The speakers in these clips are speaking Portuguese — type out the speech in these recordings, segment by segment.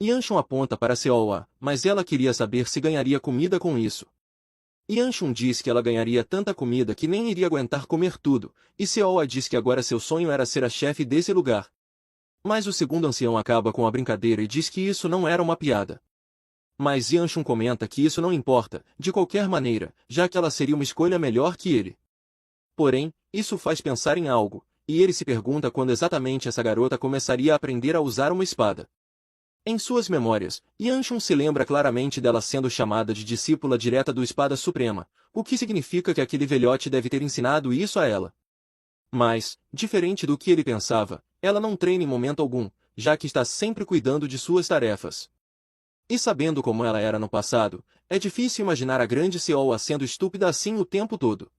Yanshun aponta para Seowa, mas ela queria saber se ganharia comida com isso. Yanshun diz que ela ganharia tanta comida que nem iria aguentar comer tudo, e Seowa diz que agora seu sonho era ser a chefe desse lugar. Mas o segundo ancião acaba com a brincadeira e diz que isso não era uma piada. Mas Yanshun comenta que isso não importa, de qualquer maneira, já que ela seria uma escolha melhor que ele. Porém, isso faz pensar em algo, e ele se pergunta quando exatamente essa garota começaria a aprender a usar uma espada. Em suas memórias, Yanshun se lembra claramente dela sendo chamada de discípula direta do Espada Suprema, o que significa que aquele velhote deve ter ensinado isso a ela. Mas, diferente do que ele pensava, ela não treina em momento algum, já que está sempre cuidando de suas tarefas. E sabendo como ela era no passado, é difícil imaginar a grande Seowa sendo estúpida assim o tempo todo.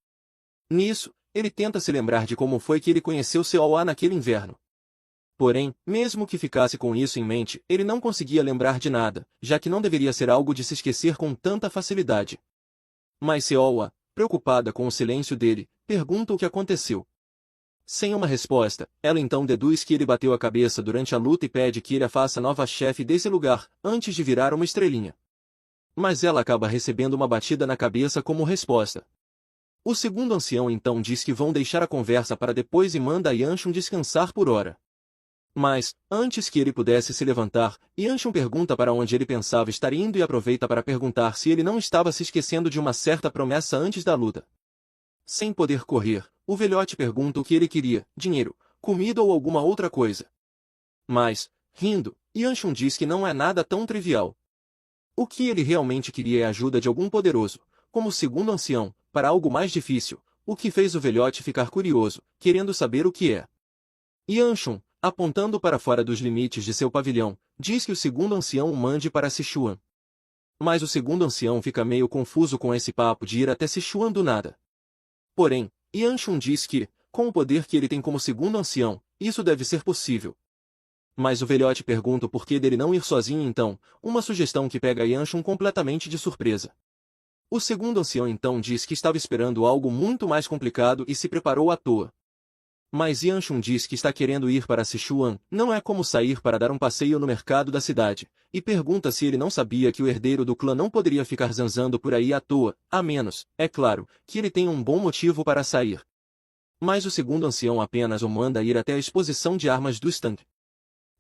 Nisso, ele tenta se lembrar de como foi que ele conheceu Seowa naquele inverno. Porém, mesmo que ficasse com isso em mente, ele não conseguia lembrar de nada, já que não deveria ser algo de se esquecer com tanta facilidade. Mas Seowa, preocupada com o silêncio dele, pergunta o que aconteceu. Sem uma resposta, ela então deduz que ele bateu a cabeça durante a luta e pede que ele a faça nova chefe desse lugar, antes de virar uma estrelinha. Mas ela acaba recebendo uma batida na cabeça como resposta. O segundo ancião então diz que vão deixar a conversa para depois e manda Yanshun descansar por hora. Mas, antes que ele pudesse se levantar, Yanshun pergunta para onde ele pensava estar indo e aproveita para perguntar se ele não estava se esquecendo de uma certa promessa antes da luta. Sem poder correr, o velhote pergunta o que ele queria, dinheiro, comida ou alguma outra coisa. Mas, rindo, Yanshun diz que não é nada tão trivial. O que ele realmente queria é a ajuda de algum poderoso, como o segundo ancião, para algo mais difícil, o que fez o velhote ficar curioso, querendo saber o que é. Yanshun, apontando para fora dos limites de seu pavilhão, diz que o segundo ancião o mande para Sichuan. Mas o segundo ancião fica meio confuso com esse papo de ir até Sichuan do nada. Porém, Yanshun diz que, com o poder que ele tem como segundo ancião, isso deve ser possível. Mas o velhote pergunta o porquê dele não ir sozinho então, uma sugestão que pega Yanshun completamente de surpresa. O segundo ancião então diz que estava esperando algo muito mais complicado e se preparou à toa. Mas Yanshun diz que está querendo ir para Sichuan, não é como sair para dar um passeio no mercado da cidade, e pergunta se ele não sabia que o herdeiro do clã não poderia ficar zanzando por aí à toa, a menos, é claro, que ele tenha um bom motivo para sair. Mas o segundo ancião apenas o manda ir até a exposição de armas do stand.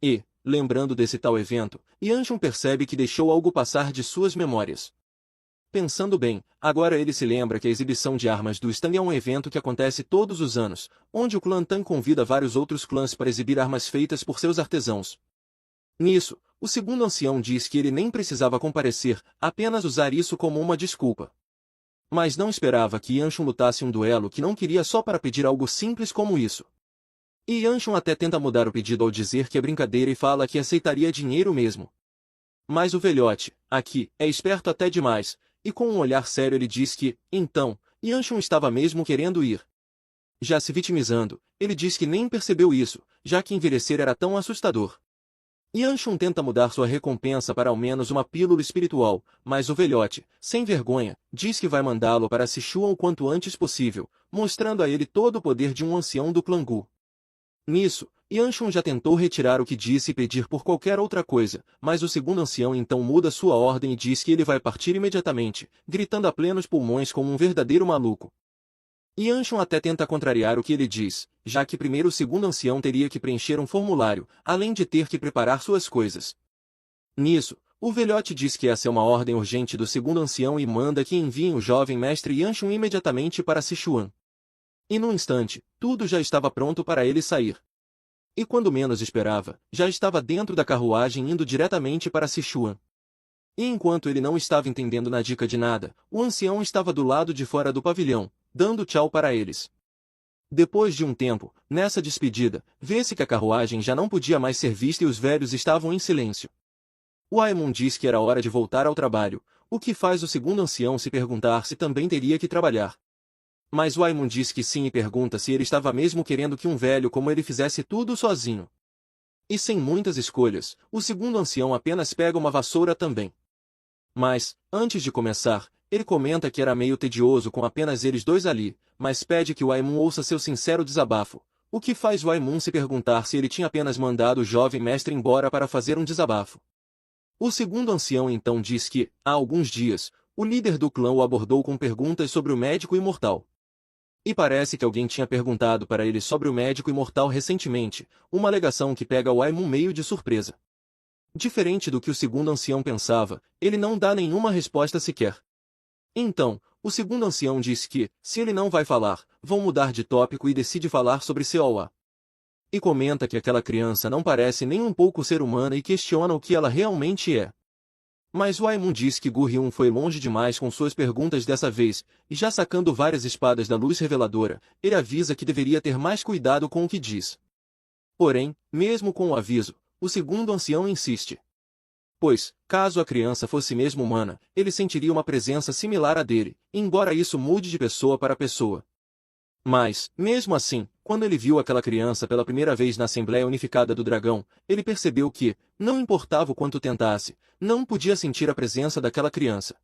E, lembrando desse tal evento, Yanshun percebe que deixou algo passar de suas memórias. Pensando bem, agora ele se lembra que a exibição de armas do stand é um evento que acontece todos os anos, onde o clã Tan convida vários outros clãs para exibir armas feitas por seus artesãos. Nisso, o segundo ancião diz que ele nem precisava comparecer, apenas usar isso como uma desculpa. Mas não esperava que Yanshun lutasse um duelo que não queria só para pedir algo simples como isso. E Yanshun até tenta mudar o pedido ao dizer que é brincadeira e fala que aceitaria dinheiro mesmo. Mas o velhote, aqui, é esperto até demais, e com um olhar sério ele diz que, então, Yanshun estava mesmo querendo ir. Já se vitimizando, ele diz que nem percebeu isso, já que envelhecer era tão assustador. Yanshun tenta mudar sua recompensa para ao menos uma pílula espiritual, mas o velhote, sem vergonha, diz que vai mandá-lo para Sichuan o quanto antes possível, mostrando a ele todo o poder de um ancião do clã Gu. Nisso, Yanshun já tentou retirar o que disse e pedir por qualquer outra coisa, mas o segundo ancião então muda sua ordem e diz que ele vai partir imediatamente, gritando a plenos pulmões como um verdadeiro maluco. Yanshun até tenta contrariar o que ele diz, já que primeiro o segundo ancião teria que preencher um formulário, além de ter que preparar suas coisas. Nisso, o velhote diz que essa é uma ordem urgente do segundo ancião e manda que enviem o jovem mestre Yanshun imediatamente para Sichuan. E num instante, tudo já estava pronto para ele sair. E quando menos esperava, já estava dentro da carruagem indo diretamente para Sichuan. E enquanto ele não estava entendendo na dica de nada, o ancião estava do lado de fora do pavilhão, dando tchau para eles. Depois de um tempo, nessa despedida, vê-se que a carruagem já não podia mais ser vista e os velhos estavam em silêncio. O Aemon diz que era hora de voltar ao trabalho, o que faz o segundo ancião se perguntar se também teria que trabalhar. Mas o Aemon diz que sim e pergunta se ele estava mesmo querendo que um velho como ele fizesse tudo sozinho. E sem muitas escolhas, o segundo ancião apenas pega uma vassoura também. Mas, antes de começar, ele comenta que era meio tedioso com apenas eles dois ali, mas pede que o Aemon ouça seu sincero desabafo, o que faz o Aemon se perguntar se ele tinha apenas mandado o jovem mestre embora para fazer um desabafo. O segundo ancião então diz que, há alguns dias, o líder do clã o abordou com perguntas sobre o médico imortal. E parece que alguém tinha perguntado para ele sobre o médico imortal recentemente, uma alegação que pega o Aimun meio de surpresa. Diferente do que o segundo ancião pensava, ele não dá nenhuma resposta sequer. Então, o segundo ancião diz que, se ele não vai falar, vão mudar de tópico e decide falar sobre Seowa. E comenta que aquela criança não parece nem um pouco ser humana e questiona o que ela realmente é. Mas o Aimun diz que Gu Hyun foi longe demais com suas perguntas dessa vez, e já sacando várias espadas da luz reveladora, ele avisa que deveria ter mais cuidado com o que diz. Porém, mesmo com o aviso, o segundo ancião insiste. Pois, caso a criança fosse mesmo humana, ele sentiria uma presença similar à dele, embora isso mude de pessoa para pessoa. Mas, mesmo assim, quando ele viu aquela criança pela primeira vez na Assembleia Unificada do Dragão, ele percebeu que, não importava o quanto tentasse, não podia sentir a presença daquela criança.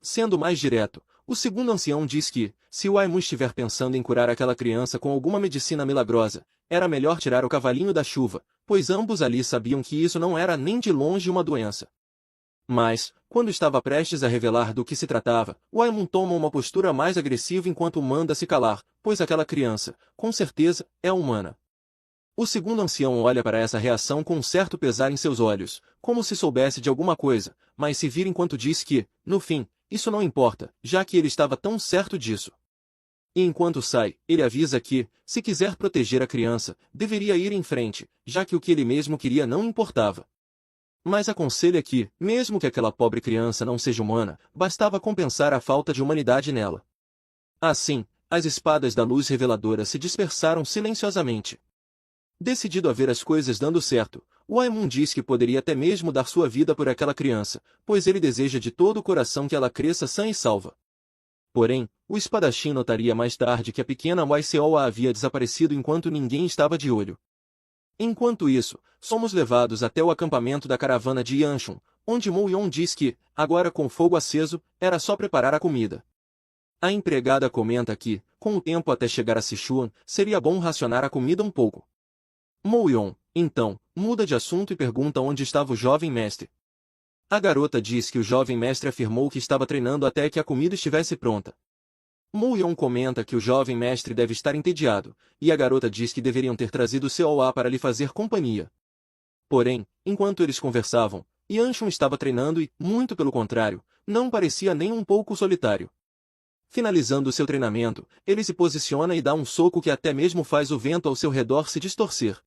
Sendo mais direto, o segundo ancião diz que, se o Aimun estiver pensando em curar aquela criança com alguma medicina milagrosa, era melhor tirar o cavalinho da chuva, pois ambos ali sabiam que isso não era nem de longe uma doença. Mas, quando estava prestes a revelar do que se tratava, o Aimun toma uma postura mais agressiva enquanto manda se calar, pois aquela criança, com certeza, é humana. O segundo ancião olha para essa reação com um certo pesar em seus olhos, como se soubesse de alguma coisa, mas se vira enquanto diz que, no fim, isso não importa, já que ele estava tão certo disso. E enquanto sai, ele avisa que, se quiser proteger a criança, deveria ir em frente, já que o que ele mesmo queria não importava. Mas aconselha que, mesmo que aquela pobre criança não seja humana, bastava compensar a falta de humanidade nela. Assim, as espadas da luz reveladora se dispersaram silenciosamente. Decidido a ver as coisas dando certo, o Aimun diz que poderia até mesmo dar sua vida por aquela criança, pois ele deseja de todo o coração que ela cresça sã e salva. Porém, o espadachim notaria mais tarde que a pequena Seowa havia desaparecido enquanto ninguém estava de olho. Enquanto isso, somos levados até o acampamento da caravana de Yanshun, onde Mo Yon diz que, agora com fogo aceso, era só preparar a comida. A empregada comenta que, com o tempo até chegar a Sichuan, seria bom racionar a comida um pouco. Mo Yon, então, muda de assunto e pergunta onde estava o jovem mestre. A garota diz que o jovem mestre afirmou que estava treinando até que a comida estivesse pronta. Mo Yon comenta que o jovem mestre deve estar entediado, e a garota diz que deveriam ter trazido Seowa para lhe fazer companhia. Porém, enquanto eles conversavam, Yanshun estava treinando e, muito pelo contrário, não parecia nem um pouco solitário. Finalizando seu treinamento, ele se posiciona e dá um soco que até mesmo faz o vento ao seu redor se distorcer.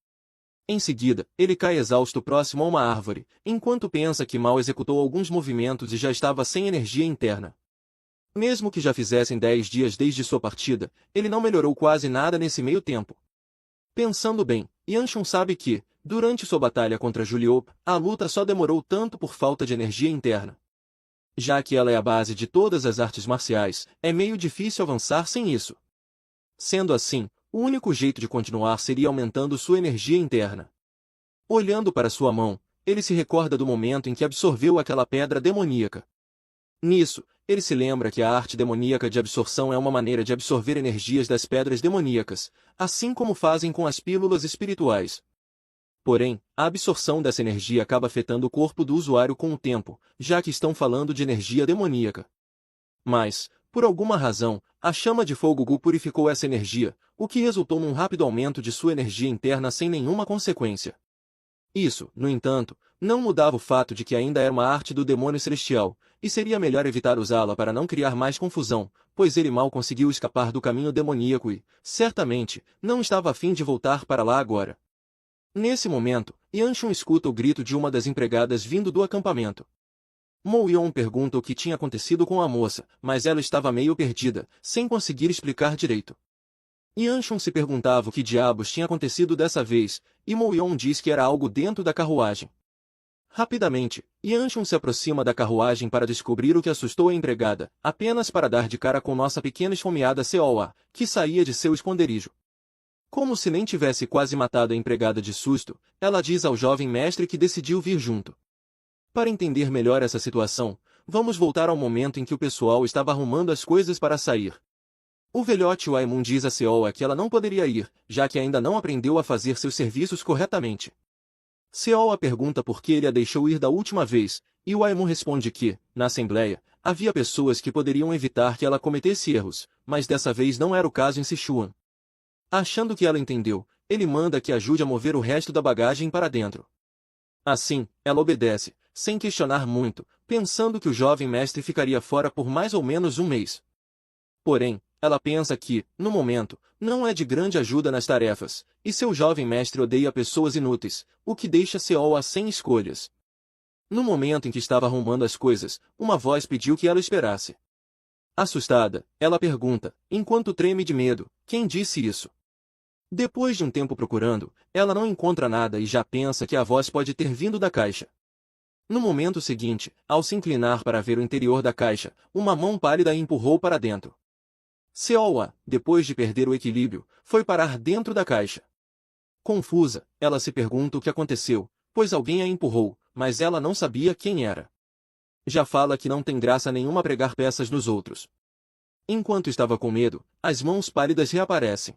Em seguida, ele cai exausto próximo a uma árvore, enquanto pensa que mal executou alguns movimentos e já estava sem energia interna. Mesmo que já fizessem 10 dias desde sua partida, ele não melhorou quase nada nesse meio tempo. Pensando bem, Yanshun sabe que, durante sua batalha contra Juliop, a luta só demorou tanto por falta de energia interna. Já que ela é a base de todas as artes marciais, é meio difícil avançar sem isso. Sendo assim, o único jeito de continuar seria aumentando sua energia interna. Olhando para sua mão, ele se recorda do momento em que absorveu aquela pedra demoníaca. Nisso, ele se lembra que a arte demoníaca de absorção é uma maneira de absorver energias das pedras demoníacas, assim como fazem com as pílulas espirituais. Porém, a absorção dessa energia acaba afetando o corpo do usuário com o tempo, já que estão falando de energia demoníaca. Mas, por alguma razão, a chama de fogo Gu purificou essa energia, o que resultou num rápido aumento de sua energia interna sem nenhuma consequência. Isso, no entanto, não mudava o fato de que ainda era uma arte do demônio celestial, e seria melhor evitar usá-la para não criar mais confusão, pois ele mal conseguiu escapar do caminho demoníaco e, certamente, não estava a fim de voltar para lá agora. Nesse momento, Yanshun escuta o grito de uma das empregadas vindo do acampamento. Mo Yon pergunta o que tinha acontecido com a moça, mas ela estava meio perdida, sem conseguir explicar direito. Yanshun se perguntava o que diabos tinha acontecido dessa vez, e Mo Yon diz que era algo dentro da carruagem. Rapidamente, Yanshun se aproxima da carruagem para descobrir o que assustou a empregada, apenas para dar de cara com nossa pequena esfomeada Seowa, que saía de seu esconderijo. Como se nem tivesse quase matado a empregada de susto, ela diz ao jovem mestre que decidiu vir junto. Para entender melhor essa situação, vamos voltar ao momento em que o pessoal estava arrumando as coisas para sair. O velhote Aimun diz a Seowa que ela não poderia ir, já que ainda não aprendeu a fazer seus serviços corretamente. Seoa pergunta por que ele a deixou ir da última vez, e o Aemon responde que, na Assembleia, havia pessoas que poderiam evitar que ela cometesse erros, mas dessa vez não era o caso em Sichuan. Achando que ela entendeu, ele manda que ajude a mover o resto da bagagem para dentro. Assim, ela obedece, sem questionar muito, pensando que o jovem mestre ficaria fora por mais ou menos um mês. Porém, ela pensa que, no momento, não é de grande ajuda nas tarefas, e seu jovem mestre odeia pessoas inúteis, o que deixa Seoa sem escolhas. No momento em que estava arrumando as coisas, uma voz pediu que ela esperasse. Assustada, ela pergunta, enquanto treme de medo, quem disse isso? Depois de um tempo procurando, ela não encontra nada e já pensa que a voz pode ter vindo da caixa. No momento seguinte, ao se inclinar para ver o interior da caixa, uma mão pálida a empurrou para dentro. Seoa, depois de perder o equilíbrio, foi parar dentro da caixa. Confusa, ela se pergunta o que aconteceu, pois alguém a empurrou, mas ela não sabia quem era. Já fala que não tem graça nenhuma pregar peças nos outros. Enquanto estava com medo, as mãos pálidas reaparecem.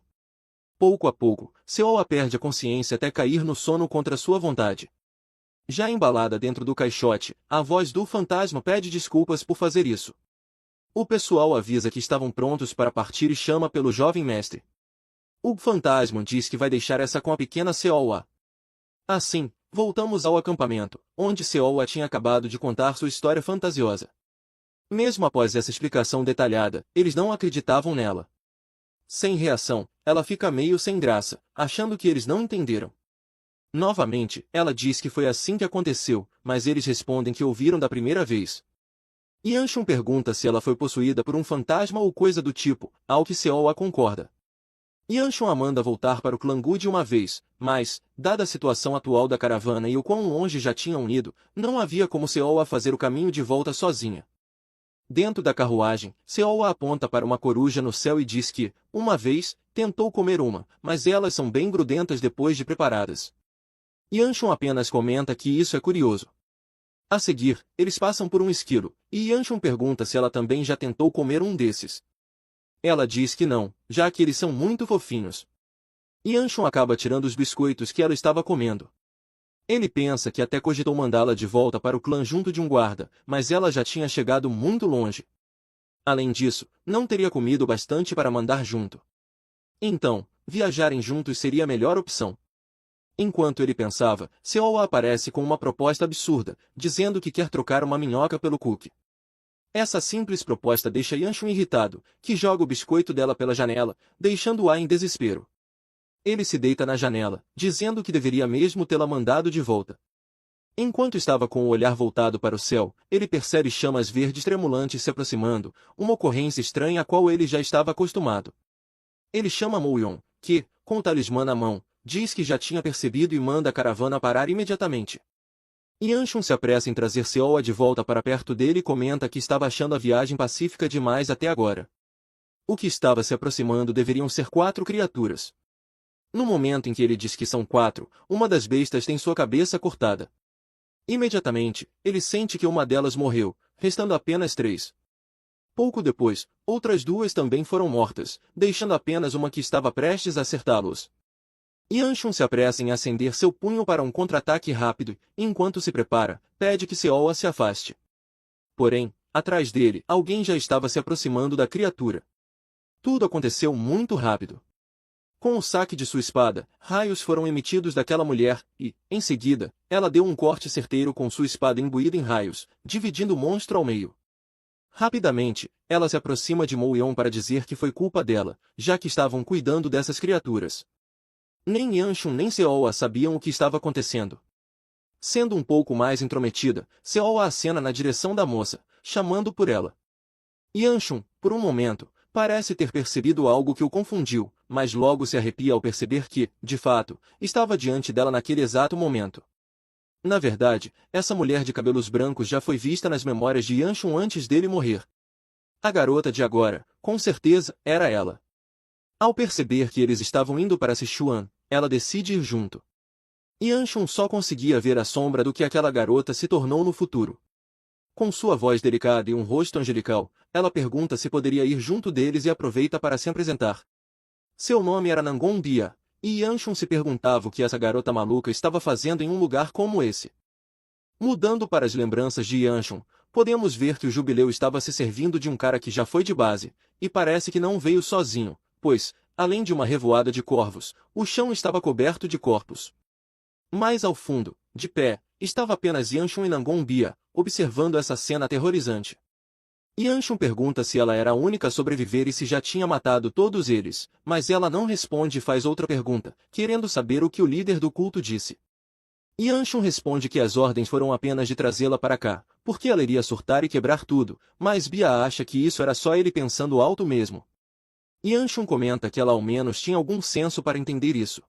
Pouco a pouco, Seoa perde a consciência até cair no sono contra sua vontade. Já embalada dentro do caixote, a voz do fantasma pede desculpas por fazer isso. O pessoal avisa que estavam prontos para partir e chama pelo jovem mestre. O fantasma diz que vai deixar essa com a pequena Seoa. Assim, voltamos ao acampamento, onde Seoa tinha acabado de contar sua história fantasiosa. Mesmo após essa explicação detalhada, eles não acreditavam nela. Sem reação, ela fica meio sem graça, achando que eles não entenderam. Novamente, ela diz que foi assim que aconteceu, mas eles respondem que ouviram da primeira vez. Yanshun pergunta se ela foi possuída por um fantasma ou coisa do tipo, ao que Seoa concorda. Yanshun a manda voltar para o clã Gu de uma vez, mas, dada a situação atual da caravana e o quão longe já tinham ido, não havia como Seoa fazer o caminho de volta sozinha. Dentro da carruagem, Seoa aponta para uma coruja no céu e diz que, uma vez, tentou comer uma, mas elas são bem grudentas depois de preparadas. Yanshun apenas comenta que isso é curioso. A seguir, eles passam por um esquilo, e Yanshun pergunta se ela também já tentou comer um desses. Ela diz que não, já que eles são muito fofinhos. Yanshun acaba tirando os biscoitos que ela estava comendo. Ele pensa que até cogitou mandá-la de volta para o clã junto de um guarda, mas ela já tinha chegado muito longe. Além disso, não teria comido bastante para mandar junto. Então, viajarem juntos seria a melhor opção. Enquanto ele pensava, Seoa aparece com uma proposta absurda, dizendo que quer trocar uma minhoca pelo cookie. Essa simples proposta deixa Yanshun irritado, que joga o biscoito dela pela janela, deixando-a em desespero. Ele se deita na janela, dizendo que deveria mesmo tê-la mandado de volta. Enquanto estava com o olhar voltado para o céu, ele percebe chamas verdes tremulantes se aproximando, uma ocorrência estranha a qual ele já estava acostumado. Ele chama Moyon, que, com o talismã na mão, diz que já tinha percebido e manda a caravana parar imediatamente. Yanshun se apressa em trazer Seoa de volta para perto dele e comenta que estava achando a viagem pacífica demais até agora. O que estava se aproximando deveriam ser 4 criaturas. No momento em que ele diz que são 4, uma das bestas tem sua cabeça cortada. Imediatamente, ele sente que uma delas morreu, restando apenas 3. Pouco depois, outras 2 também foram mortas, deixando apenas uma que estava prestes a acertá-los. Yanshun se apressa em acender seu punho para um contra-ataque rápido, e enquanto se prepara, pede que Seoa se afaste. Porém, atrás dele, alguém já estava se aproximando da criatura. Tudo aconteceu muito rápido. Com o saque de sua espada, raios foram emitidos daquela mulher, e, em seguida, ela deu um corte certeiro com sua espada imbuída em raios, dividindo o monstro ao meio. Rapidamente, ela se aproxima de Moyon para dizer que foi culpa dela, já que estavam cuidando dessas criaturas. Nem Yanshun nem Seoa sabiam o que estava acontecendo. Sendo um pouco mais intrometida, Seoa acena na direção da moça, chamando por ela. Yanshun, por um momento, parece ter percebido algo que o confundiu, mas logo se arrepia ao perceber que, de fato, estava diante dela naquele exato momento. Na verdade, essa mulher de cabelos brancos já foi vista nas memórias de Yanshun antes dele morrer. A garota de agora, com certeza, era ela. Ao perceber que eles estavam indo para Sichuan, ela decide ir junto. Yanshun só conseguia ver a sombra do que aquela garota se tornou no futuro. Com sua voz delicada e um rosto angelical, ela pergunta se poderia ir junto deles e aproveita para se apresentar. Seu nome era Nangon Bia, E Yanshun se perguntava o que essa garota maluca estava fazendo em um lugar como esse. Mudando para as lembranças de Yanshun, podemos ver que o jubileu estava se servindo de um cara que já foi de base, e parece que não veio sozinho, pois, além de uma revoada de corvos, o chão estava coberto de corpos. Mais ao fundo, de pé, estava apenas Yanshun e Nangon Bia, observando essa cena aterrorizante. Yanshun pergunta se ela era a única a sobreviver e se já tinha matado todos eles, mas ela não responde e faz outra pergunta, querendo saber o que o líder do culto disse. Yanshun responde que as ordens foram apenas de trazê-la para cá, porque ela iria surtar e quebrar tudo, mas Bia acha que isso era só ele pensando alto mesmo. Yanshun comenta que ela ao menos tinha algum senso para entender isso.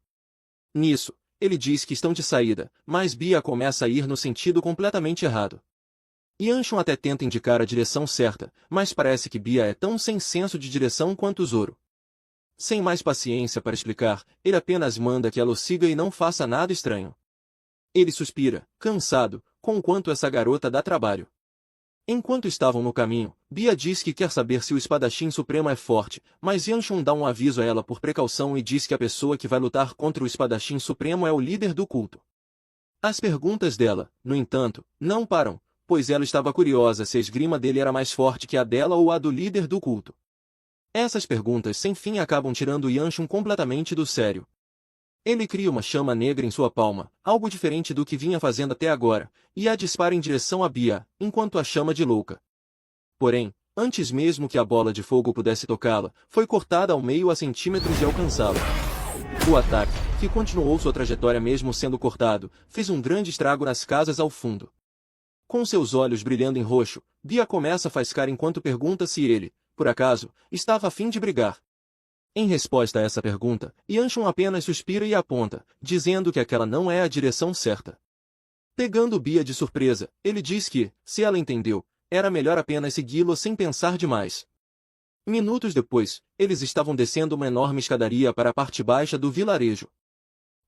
Nisso, ele diz que estão de saída, mas Bia começa a ir no sentido completamente errado. Yanshun até tenta indicar a direção certa, mas parece que Bia é tão sem senso de direção quanto Zoro. Sem mais paciência para explicar, ele apenas manda que ela o siga e não faça nada estranho. Ele suspira, cansado, com o quanto essa garota dá trabalho. Enquanto estavam no caminho, Bia diz que quer saber se o espadachim supremo é forte, mas Yanshun dá um aviso a ela por precaução e diz que a pessoa que vai lutar contra o espadachim supremo é o líder do culto. As perguntas dela, no entanto, não param, pois ela estava curiosa se a esgrima dele era mais forte que a dela ou a do líder do culto. Essas perguntas sem fim acabam tirando Yanshun completamente do sério. Ele cria uma chama negra em sua palma, algo diferente do que vinha fazendo até agora, e a dispara em direção a Bia, enquanto a chama de louca. Porém, antes mesmo que a bola de fogo pudesse tocá-la, foi cortada ao meio a centímetros de alcançá-la. O ataque, que continuou sua trajetória mesmo sendo cortado, fez um grande estrago nas casas ao fundo. Com seus olhos brilhando em roxo, Bia começa a faiscar enquanto pergunta se ele, por acaso, estava a fim de brigar. Em resposta a essa pergunta, Yanshun apenas suspira e aponta, dizendo que aquela não é a direção certa. Pegando Bia de surpresa, ele diz que, se ela entendeu, era melhor apenas segui-lo sem pensar demais. Minutos depois, eles estavam descendo uma enorme escadaria para a parte baixa do vilarejo.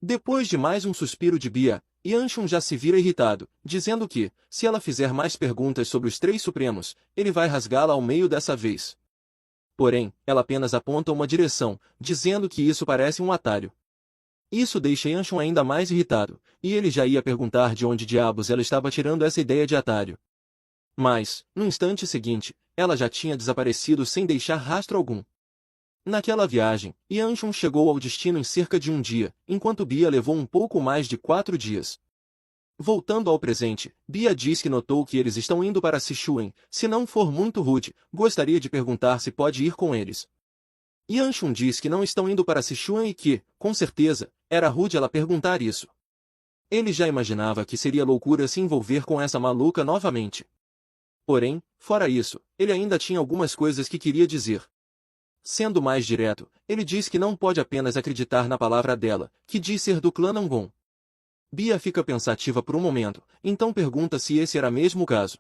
Depois de mais um suspiro de Bia, Yanshun já se vira irritado, dizendo que, se ela fizer mais perguntas sobre os Três Supremos, ele vai rasgá-la ao meio dessa vez. Porém, ela apenas aponta uma direção, dizendo que isso parece um atalho. Isso deixa Yanshun ainda mais irritado, e ele já ia perguntar de onde diabos ela estava tirando essa ideia de atalho. Mas, no instante seguinte, ela já tinha desaparecido sem deixar rastro algum. Naquela viagem, Yanshun chegou ao destino em cerca de um dia, enquanto Bia levou um pouco mais de 4 dias. Voltando ao presente, Bia diz que notou que eles estão indo para Sichuan. Se não for muito rude, gostaria de perguntar se pode ir com eles. Yanshun diz que não estão indo para Sichuan e que, com certeza, era rude ela perguntar isso. Ele já imaginava que seria loucura se envolver com essa maluca novamente. Porém, fora isso, ele ainda tinha algumas coisas que queria dizer. Sendo mais direto, ele diz que não pode apenas acreditar na palavra dela, que diz ser do clã Nangon. Bia fica pensativa por um momento, então pergunta se esse era mesmo o caso.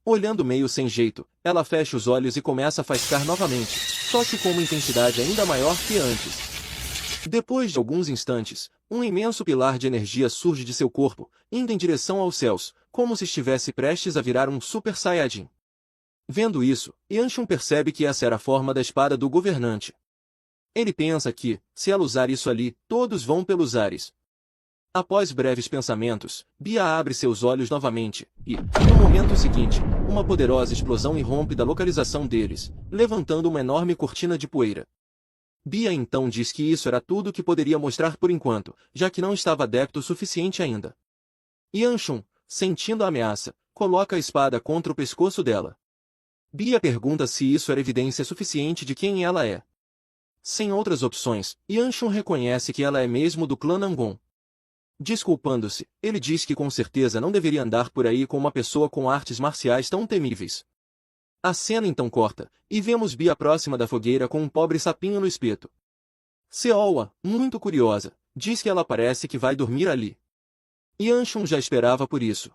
Olhando meio sem jeito, ela fecha os olhos e começa a faiscar novamente, só que com uma intensidade ainda maior que antes. Depois de alguns instantes, um imenso pilar de energia surge de seu corpo, indo em direção aos céus, como se estivesse prestes a virar um Super Saiyajin. Vendo isso, Yanshun percebe que essa era a forma da espada do governante. Ele pensa que, se ela usar isso ali, todos vão pelos ares. Após breves pensamentos, Bia abre seus olhos novamente, e, no momento seguinte, uma poderosa explosão irrompe da localização deles, levantando uma enorme cortina de poeira. Bia então diz que isso era tudo que poderia mostrar por enquanto, já que não estava adepto o suficiente ainda. Yanshun, sentindo a ameaça, coloca a espada contra o pescoço dela. Bia pergunta se isso era evidência suficiente de quem ela é. Sem outras opções, Yanshun reconhece que ela é mesmo do clã Nangon. Desculpando-se, ele diz que com certeza não deveria andar por aí com uma pessoa com artes marciais tão temíveis. A cena então corta, e vemos Bia próxima da fogueira com um pobre sapinho no espeto. Seowa, muito curiosa, diz que ela parece que vai dormir ali. Yanshun já esperava por isso.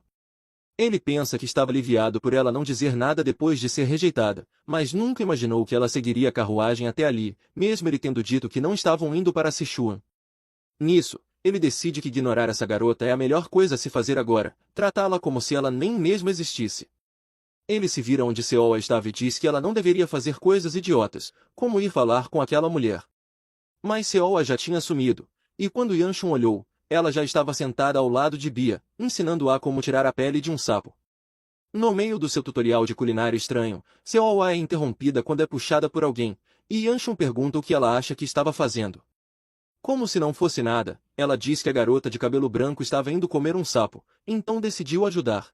Ele pensa que estava aliviado por ela não dizer nada depois de ser rejeitada, mas nunca imaginou que ela seguiria a carruagem até ali, mesmo ele tendo dito que não estavam indo para Sichuan. Nisso, ele decide que ignorar essa garota é a melhor coisa a se fazer agora, tratá-la como se ela nem mesmo existisse. Ele se vira onde Seowa estava e diz que ela não deveria fazer coisas idiotas, como ir falar com aquela mulher. Mas Seoa já tinha sumido, e quando Yanshun olhou, ela já estava sentada ao lado de Bia, ensinando-a como tirar a pele de um sapo. No meio do seu tutorial de culinária estranho, Seoa é interrompida quando é puxada por alguém, e Yanshun pergunta o que ela acha que estava fazendo. Como se não fosse nada, ela diz que a garota de cabelo branco estava indo comer um sapo, então decidiu ajudar.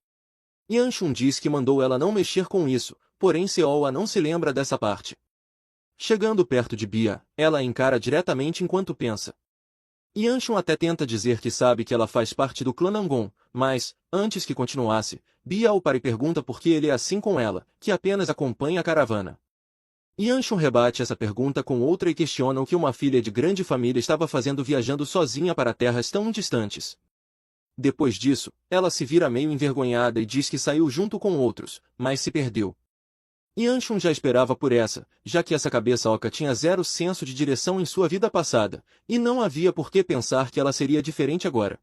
Yanshun diz que mandou ela não mexer com isso, porém Seoa não se lembra dessa parte. Chegando perto de Bia, ela a encara diretamente enquanto pensa. Yanshun até tenta dizer que sabe que ela faz parte do clã Nangon, mas, antes que continuasse, Bia o para e pergunta por que ele é assim com ela, que apenas acompanha a caravana. Yanshun rebate essa pergunta com outra e questiona o que uma filha de grande família estava fazendo viajando sozinha para terras tão distantes. Depois disso, ela se vira meio envergonhada e diz que saiu junto com outros, mas se perdeu. Yanshun já esperava por essa, já que essa cabeça oca tinha zero senso de direção em sua vida passada, e não havia por que pensar que ela seria diferente agora.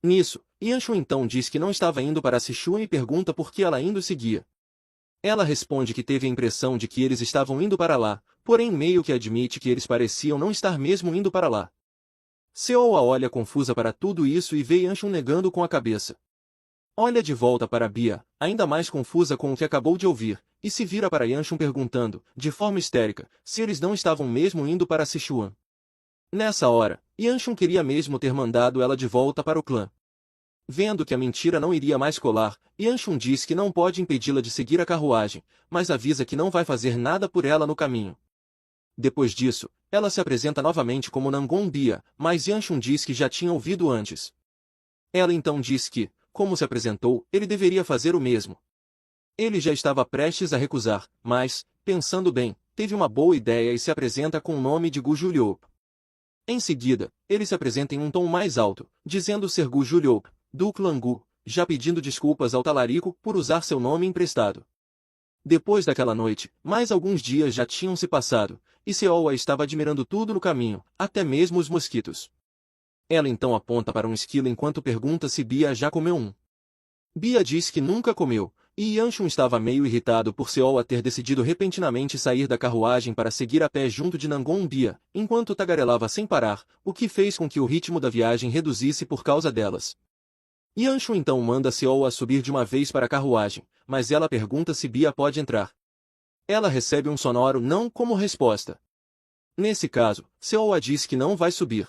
Nisso, Yanshun então diz que não estava indo para Sichuan e pergunta por que ela ainda o seguia. Ela responde que teve a impressão de que eles estavam indo para lá, porém meio que admite que eles pareciam não estar mesmo indo para lá. Seoa olha confusa para tudo isso e vê Yanshun negando com a cabeça. Olha de volta para Bia, ainda mais confusa com o que acabou de ouvir, e se vira para Yanshun perguntando, de forma histérica, se eles não estavam mesmo indo para Sichuan. Nessa hora, Yanshun queria mesmo ter mandado ela de volta para o clã. Vendo que a mentira não iria mais colar, Yanshun diz que não pode impedi-la de seguir a carruagem, mas avisa que não vai fazer nada por ela no caminho. Depois disso, ela se apresenta novamente como Nangon Bia, mas Yanshun diz que já tinha ouvido antes. Ela então diz que, como se apresentou, ele deveria fazer o mesmo. Ele já estava prestes a recusar, mas, pensando bem, teve uma boa ideia e se apresenta com o nome de Gu Juliop. Em seguida, ele se apresenta em um tom mais alto, dizendo ser Gu Juliop, do clã Gu, já pedindo desculpas ao talarico por usar seu nome emprestado. Depois daquela noite, mais alguns dias já tinham se passado, e Seoa estava admirando tudo no caminho, até mesmo os mosquitos. Ela então aponta para um esquilo enquanto pergunta se Bia já comeu um. Bia diz que nunca comeu, e Yanshun estava meio irritado por Seoa ter decidido repentinamente sair da carruagem para seguir a pé junto de Nangon Bia, enquanto tagarelava sem parar, o que fez com que o ritmo da viagem reduzisse por causa delas. Yanshun então manda Seoa subir de uma vez para a carruagem, mas ela pergunta se Bia pode entrar. Ela recebe um sonoro não como resposta. Nesse caso, Seoa diz que não vai subir.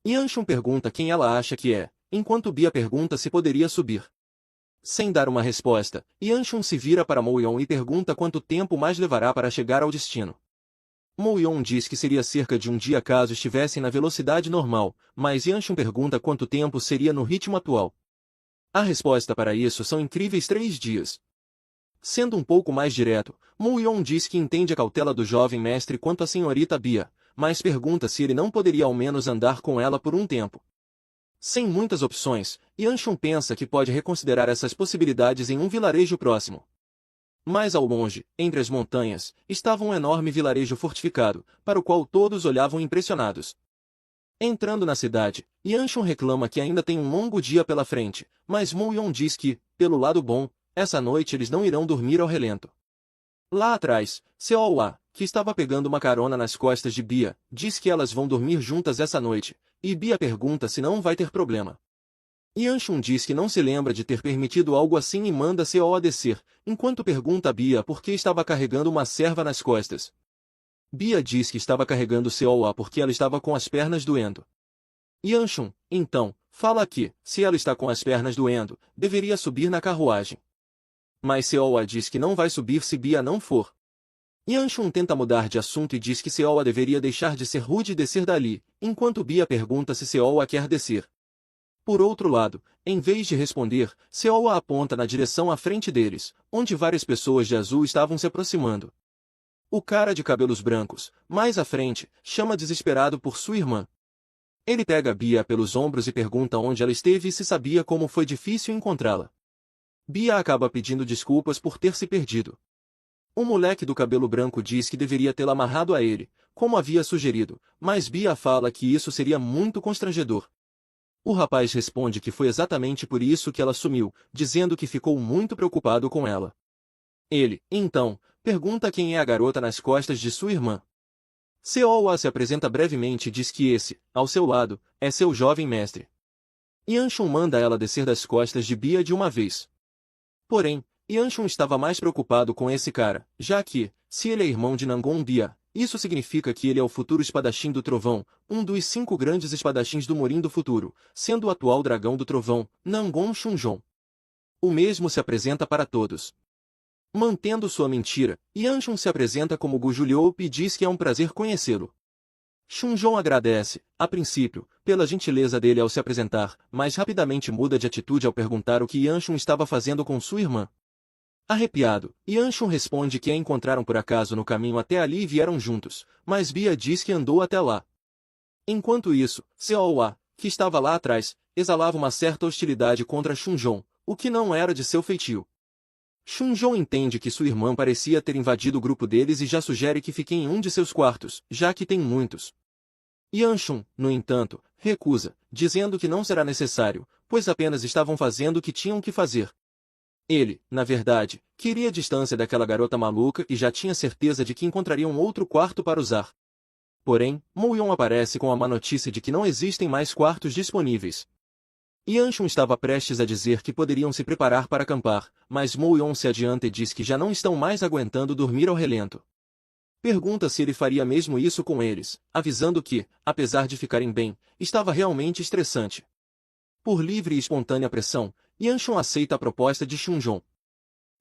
Yanshun pergunta quem ela acha que é, enquanto Bia pergunta se poderia subir. Sem dar uma resposta, Yanshun se vira para Moyon e pergunta quanto tempo mais levará para chegar ao destino. Moyon diz que seria cerca de um dia caso estivessem na velocidade normal, mas Yanshun pergunta quanto tempo seria no ritmo atual. A resposta para isso são incríveis 3 dias. Sendo um pouco mais direto, Moyon diz que entende a cautela do jovem mestre quanto à senhorita Bia, mas pergunta se ele não poderia ao menos andar com ela por um tempo. Sem muitas opções, Yanshun pensa que pode reconsiderar essas possibilidades em um vilarejo próximo. Mais ao longe, entre as montanhas, estava um enorme vilarejo fortificado, para o qual todos olhavam impressionados. Entrando na cidade, Yanshun reclama que ainda tem um longo dia pela frente, mas Moyon diz que, pelo lado bom, essa noite eles não irão dormir ao relento. Lá atrás, Seoa, que estava pegando uma carona nas costas de Bia, diz que elas vão dormir juntas essa noite, e Bia pergunta se não vai ter problema. Yanshun diz que não se lembra de ter permitido algo assim e manda Seoa descer, enquanto pergunta a Bia por que estava carregando uma serva nas costas. Bia diz que estava carregando Seoa porque ela estava com as pernas doendo. Yanshun, então, fala que, se ela está com as pernas doendo, deveria subir na carruagem. Mas Seoa diz que não vai subir se Bia não for. Yanshun tenta mudar de assunto e diz que Seoa deveria deixar de ser rude e descer dali, enquanto Bia pergunta se Seoa quer descer. Por outro lado, em vez de responder, Seoa aponta na direção à frente deles, onde várias pessoas de azul estavam se aproximando. O cara de cabelos brancos, mais à frente, chama desesperado por sua irmã. Ele pega Bia pelos ombros e pergunta onde ela esteve e se sabia como foi difícil encontrá-la. Bia acaba pedindo desculpas por ter se perdido. O moleque do cabelo branco diz que deveria tê-la amarrado a ele, como havia sugerido, mas Bia fala que isso seria muito constrangedor. O rapaz responde que foi exatamente por isso que ela sumiu, dizendo que ficou muito preocupado com ela. Ele, então, pergunta quem é a garota nas costas de sua irmã. Seowa se apresenta brevemente e diz que esse, ao seu lado, é seu jovem mestre. Yanshun manda ela descer das costas de Bia de uma vez. Porém, Yanshun estava mais preocupado com esse cara, já que, se ele é irmão de Nangon Bia, isso significa que ele é o futuro espadachim do trovão, um dos 5 grandes espadachins do Morim do futuro, sendo o atual dragão do trovão, Nangon Shunjon. O mesmo se apresenta para todos. Mantendo sua mentira, Yanshun se apresenta como Gu Juliop e diz que é um prazer conhecê-lo. Shunjon agradece, a princípio, pela gentileza dele ao se apresentar, mas rapidamente muda de atitude ao perguntar o que Yanshun estava fazendo com sua irmã. Arrepiado, Yanshun responde que a encontraram por acaso no caminho até ali e vieram juntos, mas Bia diz que andou até lá. Enquanto isso, Seowa, que estava lá atrás, exalava uma certa hostilidade contra Shunjon, o que não era de seu feitio. Shunjon entende que sua irmã parecia ter invadido o grupo deles e já sugere que fiquem em um de seus quartos, já que tem muitos. Yanshun, no entanto, recusa, dizendo que não será necessário, pois apenas estavam fazendo o que tinham que fazer. Ele, na verdade, queria a distância daquela garota maluca e já tinha certeza de que encontraria um outro quarto para usar. Porém, Moyon aparece com a má notícia de que não existem mais quartos disponíveis. Yanshun estava prestes a dizer que poderiam se preparar para acampar, mas Moyon se adianta e diz que já não estão mais aguentando dormir ao relento. Pergunta se ele faria mesmo isso com eles, avisando que, apesar de ficarem bem, estava realmente estressante. Por livre e espontânea pressão, Yanshun aceita a proposta de Shunjon.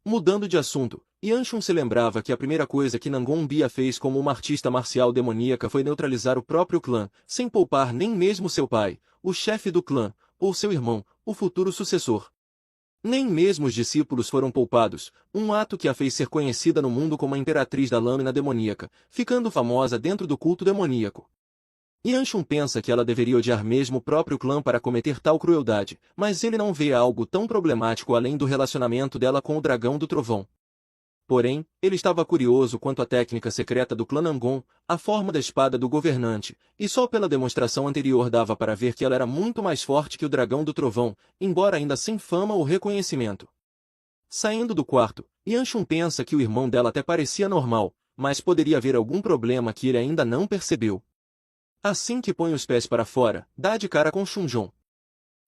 Mudando de assunto, Yanshun se lembrava que a primeira coisa que Nangon Bia fez como uma artista marcial demoníaca foi neutralizar o próprio clã, sem poupar nem mesmo seu pai, o chefe do clã, ou seu irmão, o futuro sucessor. Nem mesmo os discípulos foram poupados, um ato que a fez ser conhecida no mundo como a imperatriz da lâmina demoníaca, ficando famosa dentro do culto demoníaco. Yanshun pensa que ela deveria odiar mesmo o próprio clã para cometer tal crueldade, mas ele não vê algo tão problemático além do relacionamento dela com o dragão do trovão. Porém, ele estava curioso quanto à técnica secreta do clã Nangon, a forma da espada do governante, e só pela demonstração anterior dava para ver que ela era muito mais forte que o dragão do trovão, embora ainda sem fama ou reconhecimento. Saindo do quarto, Yanshun pensa que o irmão dela até parecia normal, mas poderia haver algum problema que ele ainda não percebeu. Assim que põe os pés para fora, dá de cara com Shunjon.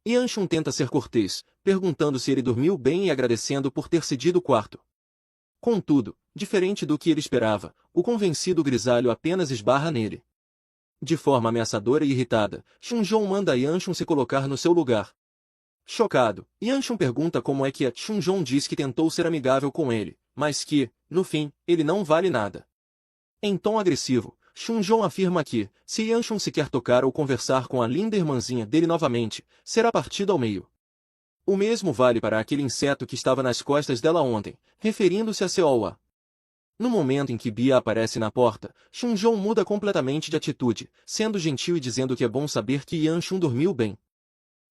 Yanshun tenta ser cortês, perguntando se ele dormiu bem e agradecendo por ter cedido o quarto. Contudo, diferente do que ele esperava, o convencido grisalho apenas esbarra nele. De forma ameaçadora e irritada, Shunjon manda Yanshun se colocar no seu lugar. Chocado, Yanshun pergunta como é que Shunjon diz que tentou ser amigável com ele, mas que, no fim, ele não vale nada. Em tom agressivo, Shunjon afirma que, se Yanshun se quer tocar ou conversar com a linda irmãzinha dele novamente, será partido ao meio. O mesmo vale para aquele inseto que estava nas costas dela ontem, referindo-se a Seowa. No momento em que Bia aparece na porta, Shunjon muda completamente de atitude, sendo gentil e dizendo que é bom saber que Yanshun dormiu bem.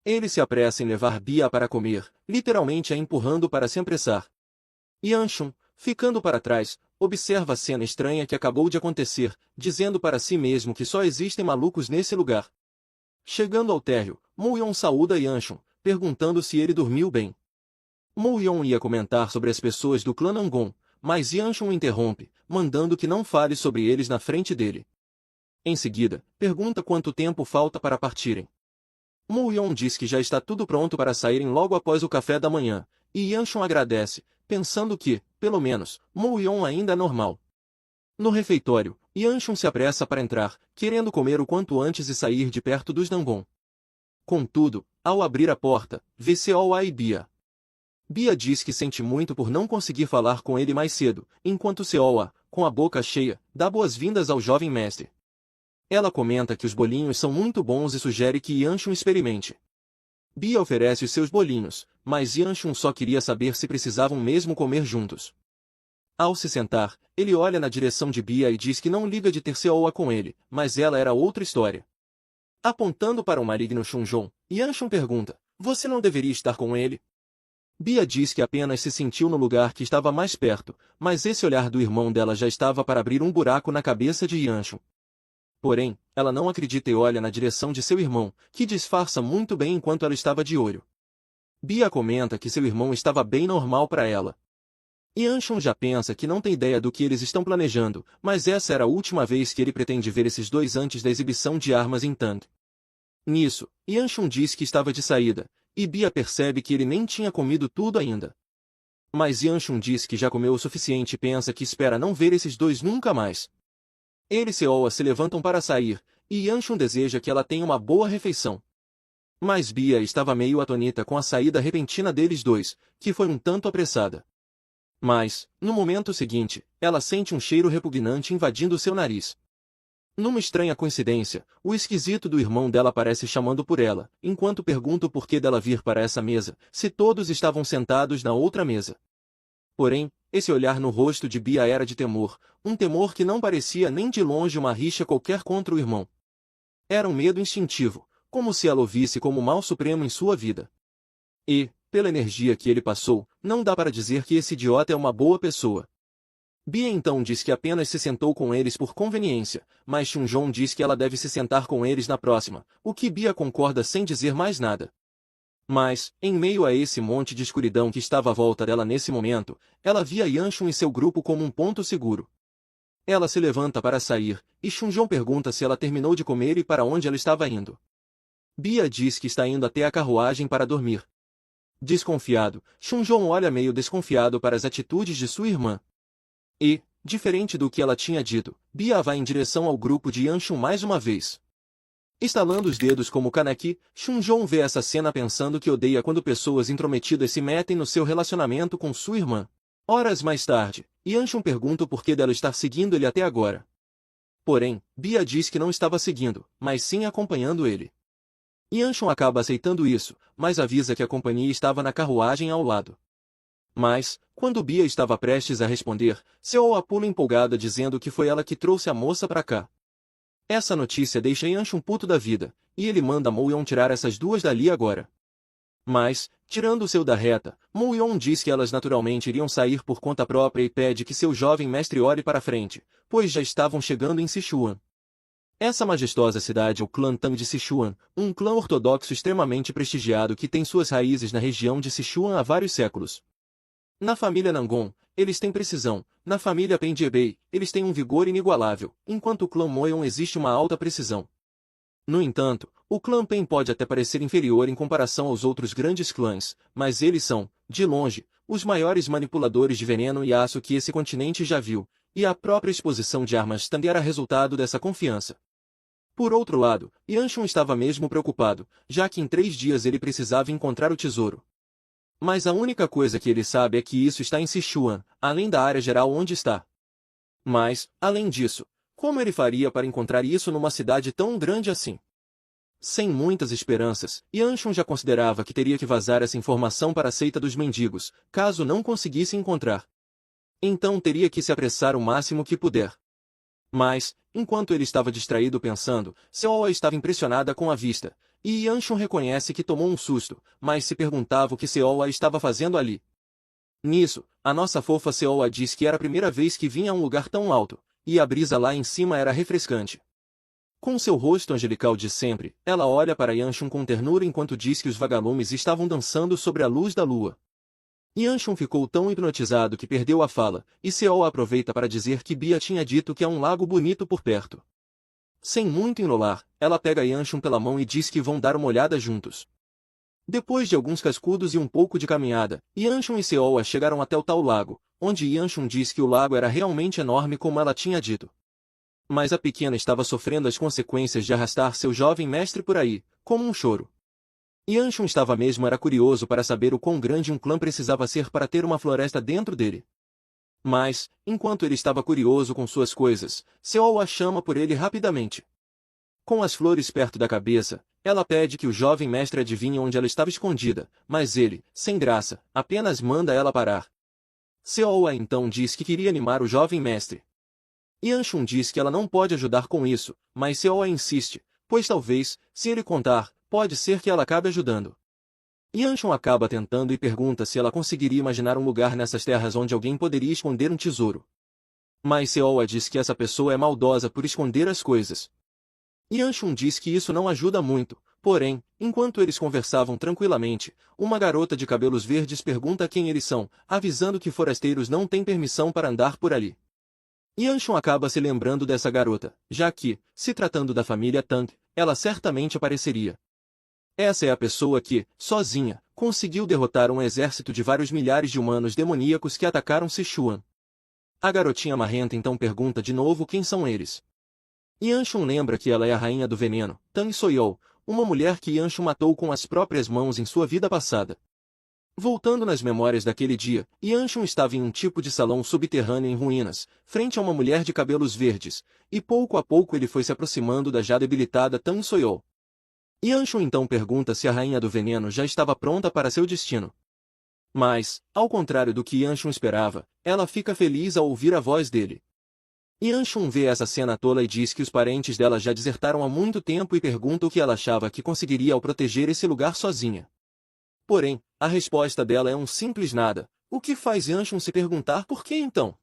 Ele se apressa em levar Bia para comer, literalmente a empurrando para se apressar. Yanshun, ficando para trás, observa a cena estranha que acabou de acontecer, dizendo para si mesmo que só existem malucos nesse lugar. Chegando ao térreo, Moyon saúda Yanshun, perguntando se ele dormiu bem. Moyon ia comentar sobre as pessoas do clã Nangon, mas Yanshun o interrompe, mandando que não fale sobre eles na frente dele. Em seguida, pergunta quanto tempo falta para partirem. Moyon diz que já está tudo pronto para saírem logo após o café da manhã, e Yanshun agradece, pensando que, pelo menos, Moyon ainda é normal. No refeitório, Yanshun se apressa para entrar, querendo comer o quanto antes e sair de perto dos Nangon. Contudo, ao abrir a porta, vê Seowa e Bia. Bia diz que sente muito por não conseguir falar com ele mais cedo, enquanto Seowa, com a boca cheia, dá boas-vindas ao jovem mestre. Ela comenta que os bolinhos são muito bons e sugere que Yanshun experimente. Bia oferece os seus bolinhos, mas Yanshun só queria saber se precisavam mesmo comer juntos. Ao se sentar, ele olha na direção de Bia e diz que não liga de ter Seowa com ele, mas ela era outra história. Apontando para o maligno Shunjon, Yanshun pergunta, você não deveria estar com ele? Bia diz que apenas se sentiu no lugar que estava mais perto, mas esse olhar do irmão dela já estava para abrir um buraco na cabeça de Yanshun. Porém, ela não acredita e olha na direção de seu irmão, que disfarça muito bem enquanto ela estava de olho. Bia comenta que seu irmão estava bem normal para ela. Yanshun já pensa que não tem ideia do que eles estão planejando, mas essa era a última vez que ele pretende ver esses dois antes da exibição de armas em Tang. Nisso, Yanshun diz que estava de saída, e Bia percebe que ele nem tinha comido tudo ainda. Mas Yanshun diz que já comeu o suficiente e pensa que espera não ver esses dois nunca mais. Ele e Seoa se levantam para sair, e Yanshun deseja que ela tenha uma boa refeição. Mas Bia estava meio atonita com a saída repentina deles dois, que foi um tanto apressada. Mas, no momento seguinte, ela sente um cheiro repugnante invadindo seu nariz. Numa estranha coincidência, o esquisito do irmão dela aparece chamando por ela, enquanto pergunta o porquê dela vir para essa mesa, se todos estavam sentados na outra mesa. Porém, esse olhar no rosto de Bia era de temor, um temor que não parecia nem de longe uma rixa qualquer contra o irmão. Era um medo instintivo, como se ela o visse como o mal supremo em sua vida. E, pela energia que ele passou, não dá para dizer que esse idiota é uma boa pessoa. Bia então diz que apenas se sentou com eles por conveniência, mas Chunjong diz que ela deve se sentar com eles na próxima, o que Bia concorda sem dizer mais nada. Mas, em meio a esse monte de escuridão que estava à volta dela nesse momento, ela via Yanshun e seu grupo como um ponto seguro. Ela se levanta para sair, e Chunjong pergunta se ela terminou de comer e para onde ela estava indo. Bia diz que está indo até a carruagem para dormir. Desconfiado, Chunjong olha meio desconfiado para as atitudes de sua irmã. E, diferente do que ela tinha dito, Bia vai em direção ao grupo de Yanshun mais uma vez. Estalando os dedos como Kaneki, Chunjong vê essa cena pensando que odeia quando pessoas intrometidas se metem no seu relacionamento com sua irmã. Horas mais tarde, Yanshun pergunta o porquê dela estar seguindo ele até agora. Porém, Bia diz que não estava seguindo, mas sim acompanhando ele. Yanshun acaba aceitando isso, mas avisa que a companhia estava na carruagem ao lado. Mas, quando Bia estava prestes a responder, Seoa pula empolgada dizendo que foi ela que trouxe a moça para cá. Essa notícia deixa Yanshun puto da vida, e ele manda Moyon tirar essas duas dali agora. Mas, tirando o seu da reta, Moyon diz que elas naturalmente iriam sair por conta própria e pede que seu jovem mestre olhe para frente, pois já estavam chegando em Sichuan. Essa majestosa cidade é o clã Tang de Sichuan, um clã ortodoxo extremamente prestigiado que tem suas raízes na região de Sichuan há vários séculos. Na família Nangon, eles têm precisão, na família Penjiebei, eles têm um vigor inigualável, enquanto o clã Moyon existe uma alta precisão. No entanto, o clã Pen pode até parecer inferior em comparação aos outros grandes clãs, mas eles são, de longe, os maiores manipuladores de veneno e aço que esse continente já viu, e a própria exposição de armas Tang era resultado dessa confiança. Por outro lado, Yanshun estava mesmo preocupado, já que em 3 dias ele precisava encontrar o tesouro. Mas a única coisa que ele sabe é que isso está em Sichuan, além da área geral onde está. Mas, além disso, como ele faria para encontrar isso numa cidade tão grande assim? Sem muitas esperanças, Yanshun já considerava que teria que vazar essa informação para a seita dos mendigos, caso não conseguisse encontrar. Então teria que se apressar o máximo que puder. Mas, enquanto ele estava distraído pensando, Seoa estava impressionada com a vista, e Yanshun reconhece que tomou um susto, mas se perguntava o que Seoa estava fazendo ali. Nisso, a nossa fofa Seoa diz que era a primeira vez que vinha a um lugar tão alto, e a brisa lá em cima era refrescante. Com seu rosto angelical de sempre, ela olha para Yanshun com ternura enquanto diz que os vagalumes estavam dançando sobre a luz da lua. Yanshun ficou tão hipnotizado que perdeu a fala, e Seoa aproveita para dizer que Bia tinha dito que há um lago bonito por perto. Sem muito enrolar, ela pega Yanshun pela mão e diz que vão dar uma olhada juntos. Depois de alguns cascudos e um pouco de caminhada, Yanshun e Seoa chegaram até o tal lago, onde Yanshun diz que o lago era realmente enorme como ela tinha dito. Mas a pequena estava sofrendo as consequências de arrastar seu jovem mestre por aí, como um choro. Yanshun estava mesmo era curioso para saber o quão grande um clã precisava ser para ter uma floresta dentro dele. Mas, enquanto ele estava curioso com suas coisas, Seoa chama por ele rapidamente. Com as flores perto da cabeça, ela pede que o jovem mestre adivinhe onde ela estava escondida, mas ele, sem graça, apenas manda ela parar. Seoa então diz que queria animar o jovem mestre. Yanshun diz que ela não pode ajudar com isso, mas Seoa insiste, pois talvez, se ele contar, pode ser que ela acabe ajudando. Yanshun acaba tentando e pergunta se ela conseguiria imaginar um lugar nessas terras onde alguém poderia esconder um tesouro. Mas Seoa diz que essa pessoa é maldosa por esconder as coisas. Yanshun diz que isso não ajuda muito, Porém, enquanto eles conversavam tranquilamente, uma garota de cabelos verdes pergunta quem eles são, avisando que forasteiros não têm permissão para andar por ali. Yanshun acaba se lembrando dessa garota, já que, se tratando da família Tang, ela certamente apareceria. Essa é a pessoa que, sozinha, conseguiu derrotar um exército de vários milhares de humanos demoníacos que atacaram Sichuan. A garotinha marrenta então pergunta de novo quem são eles. Yanshun lembra que ela é a rainha do veneno, Tang Soyou, uma mulher que Yanshun matou com as próprias mãos em sua vida passada. Voltando nas memórias daquele dia, Yanshun estava em um tipo de salão subterrâneo em ruínas, frente a uma mulher de cabelos verdes, e pouco a pouco ele foi se aproximando da já debilitada Tang Soyou. Yanshun então pergunta se a rainha do veneno já estava pronta para seu destino. Mas, ao contrário do que Yanshun esperava, ela fica feliz ao ouvir a voz dele. Yanshun vê essa cena tola e diz que os parentes dela já desertaram há muito tempo e pergunta o que ela achava que conseguiria ao proteger esse lugar sozinha. Porém, a resposta dela é um simples nada, o que faz Yanshun se perguntar por que então.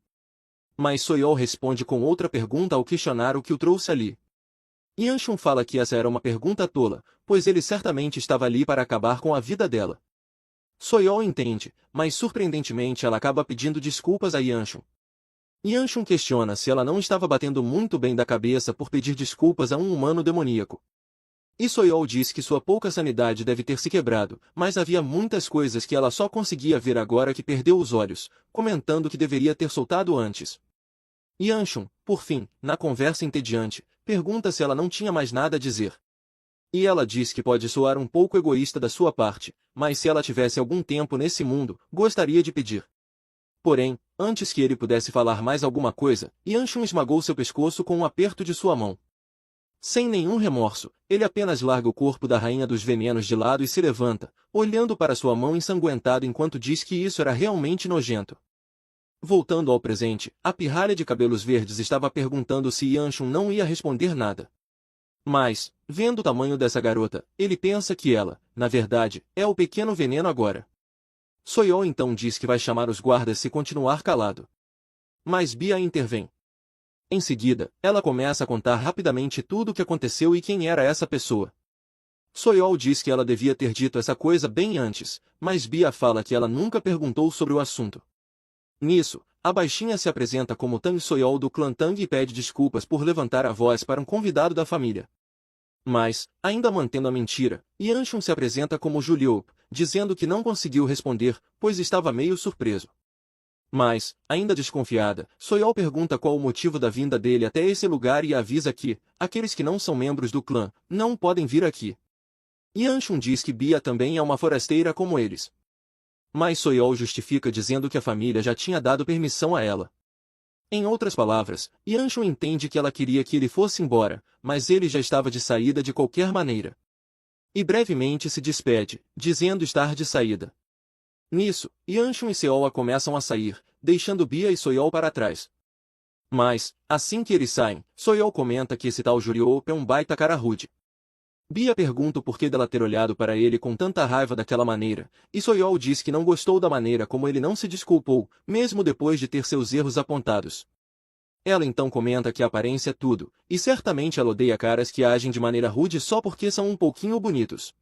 Mas Soyou responde com outra pergunta ao questionar o que o trouxe ali. Yanshun fala que essa era uma pergunta tola, pois ele certamente estava ali para acabar com a vida dela. Soyou entende, mas surpreendentemente ela acaba pedindo desculpas a Yanshun. Yanshun questiona se ela não estava batendo muito bem da cabeça por pedir desculpas a um humano demoníaco. E Soyou diz que sua pouca sanidade deve ter se quebrado, mas havia muitas coisas que ela só conseguia ver agora que perdeu os olhos, comentando que deveria ter soltado antes. Yanshun, por fim, na conversa entediante, pergunta se ela não tinha mais nada a dizer. E ela diz que pode soar um pouco egoísta da sua parte, mas se ela tivesse algum tempo nesse mundo, gostaria de pedir. Porém, antes que ele pudesse falar mais alguma coisa, Yanshun esmagou seu pescoço com um aperto de sua mão. Sem nenhum remorso, ele apenas larga o corpo da rainha dos venenos de lado e se levanta, olhando para sua mão ensanguentada enquanto diz que isso era realmente nojento. Voltando ao presente, a pirralha de cabelos verdes estava perguntando se Yanshun não ia responder nada. Mas, vendo o tamanho dessa garota, ele pensa que ela, na verdade, é o pequeno veneno agora. Soyou então diz que vai chamar os guardas se continuar calado. Mas Bia intervém. Em seguida, ela começa a contar rapidamente tudo o que aconteceu e quem era essa pessoa. Soyou diz que ela devia ter dito essa coisa bem antes, mas Bia fala que ela nunca perguntou sobre o assunto. Nisso, a baixinha se apresenta como Tang Soyou do clã Tang e pede desculpas por levantar a voz para um convidado da família. Mas, ainda mantendo a mentira, Yanshun se apresenta como Juliou, dizendo que não conseguiu responder, pois estava meio surpreso. Mas, ainda desconfiada, Soyou pergunta qual o motivo da vinda dele até esse lugar e avisa que, aqueles que não são membros do clã, não podem vir aqui. Yanshun diz que Bia também é uma forasteira como eles. Mas Soyou justifica dizendo que a família já tinha dado permissão a ela. Em outras palavras, Yanshun entende que ela queria que ele fosse embora, mas ele já estava de saída de qualquer maneira. E brevemente se despede, dizendo estar de saída. Nisso, Yanshun e Seoa começam a sair, deixando Bia e Soyou para trás. Mas, assim que eles saem, Soyou comenta que esse tal Juriou é um baita cara rude. Bia pergunta o porquê dela ter olhado para ele com tanta raiva daquela maneira, e Soyou diz que não gostou da maneira como ele não se desculpou, mesmo depois de ter seus erros apontados. Ela então comenta que a aparência é tudo, e certamente ela odeia caras que agem de maneira rude só porque são um pouquinho bonitos.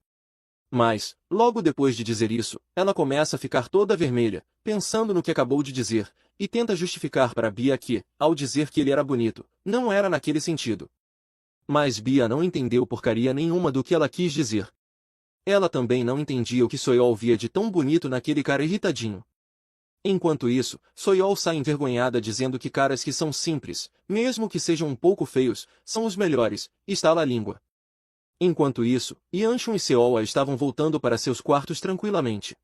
Mas, logo depois de dizer isso, ela começa a ficar toda vermelha, pensando no que acabou de dizer, e tenta justificar para Bia que, ao dizer que ele era bonito, não era naquele sentido. Mas Bia não entendeu porcaria nenhuma do que ela quis dizer. Ela também não entendia o que Soyou via de tão bonito naquele cara irritadinho. Enquanto isso, Soyou sai envergonhada dizendo que caras que são simples, mesmo que sejam um pouco feios, são os melhores, e estala a língua. Enquanto isso, Yanshun e Seoa estavam voltando para seus quartos tranquilamente.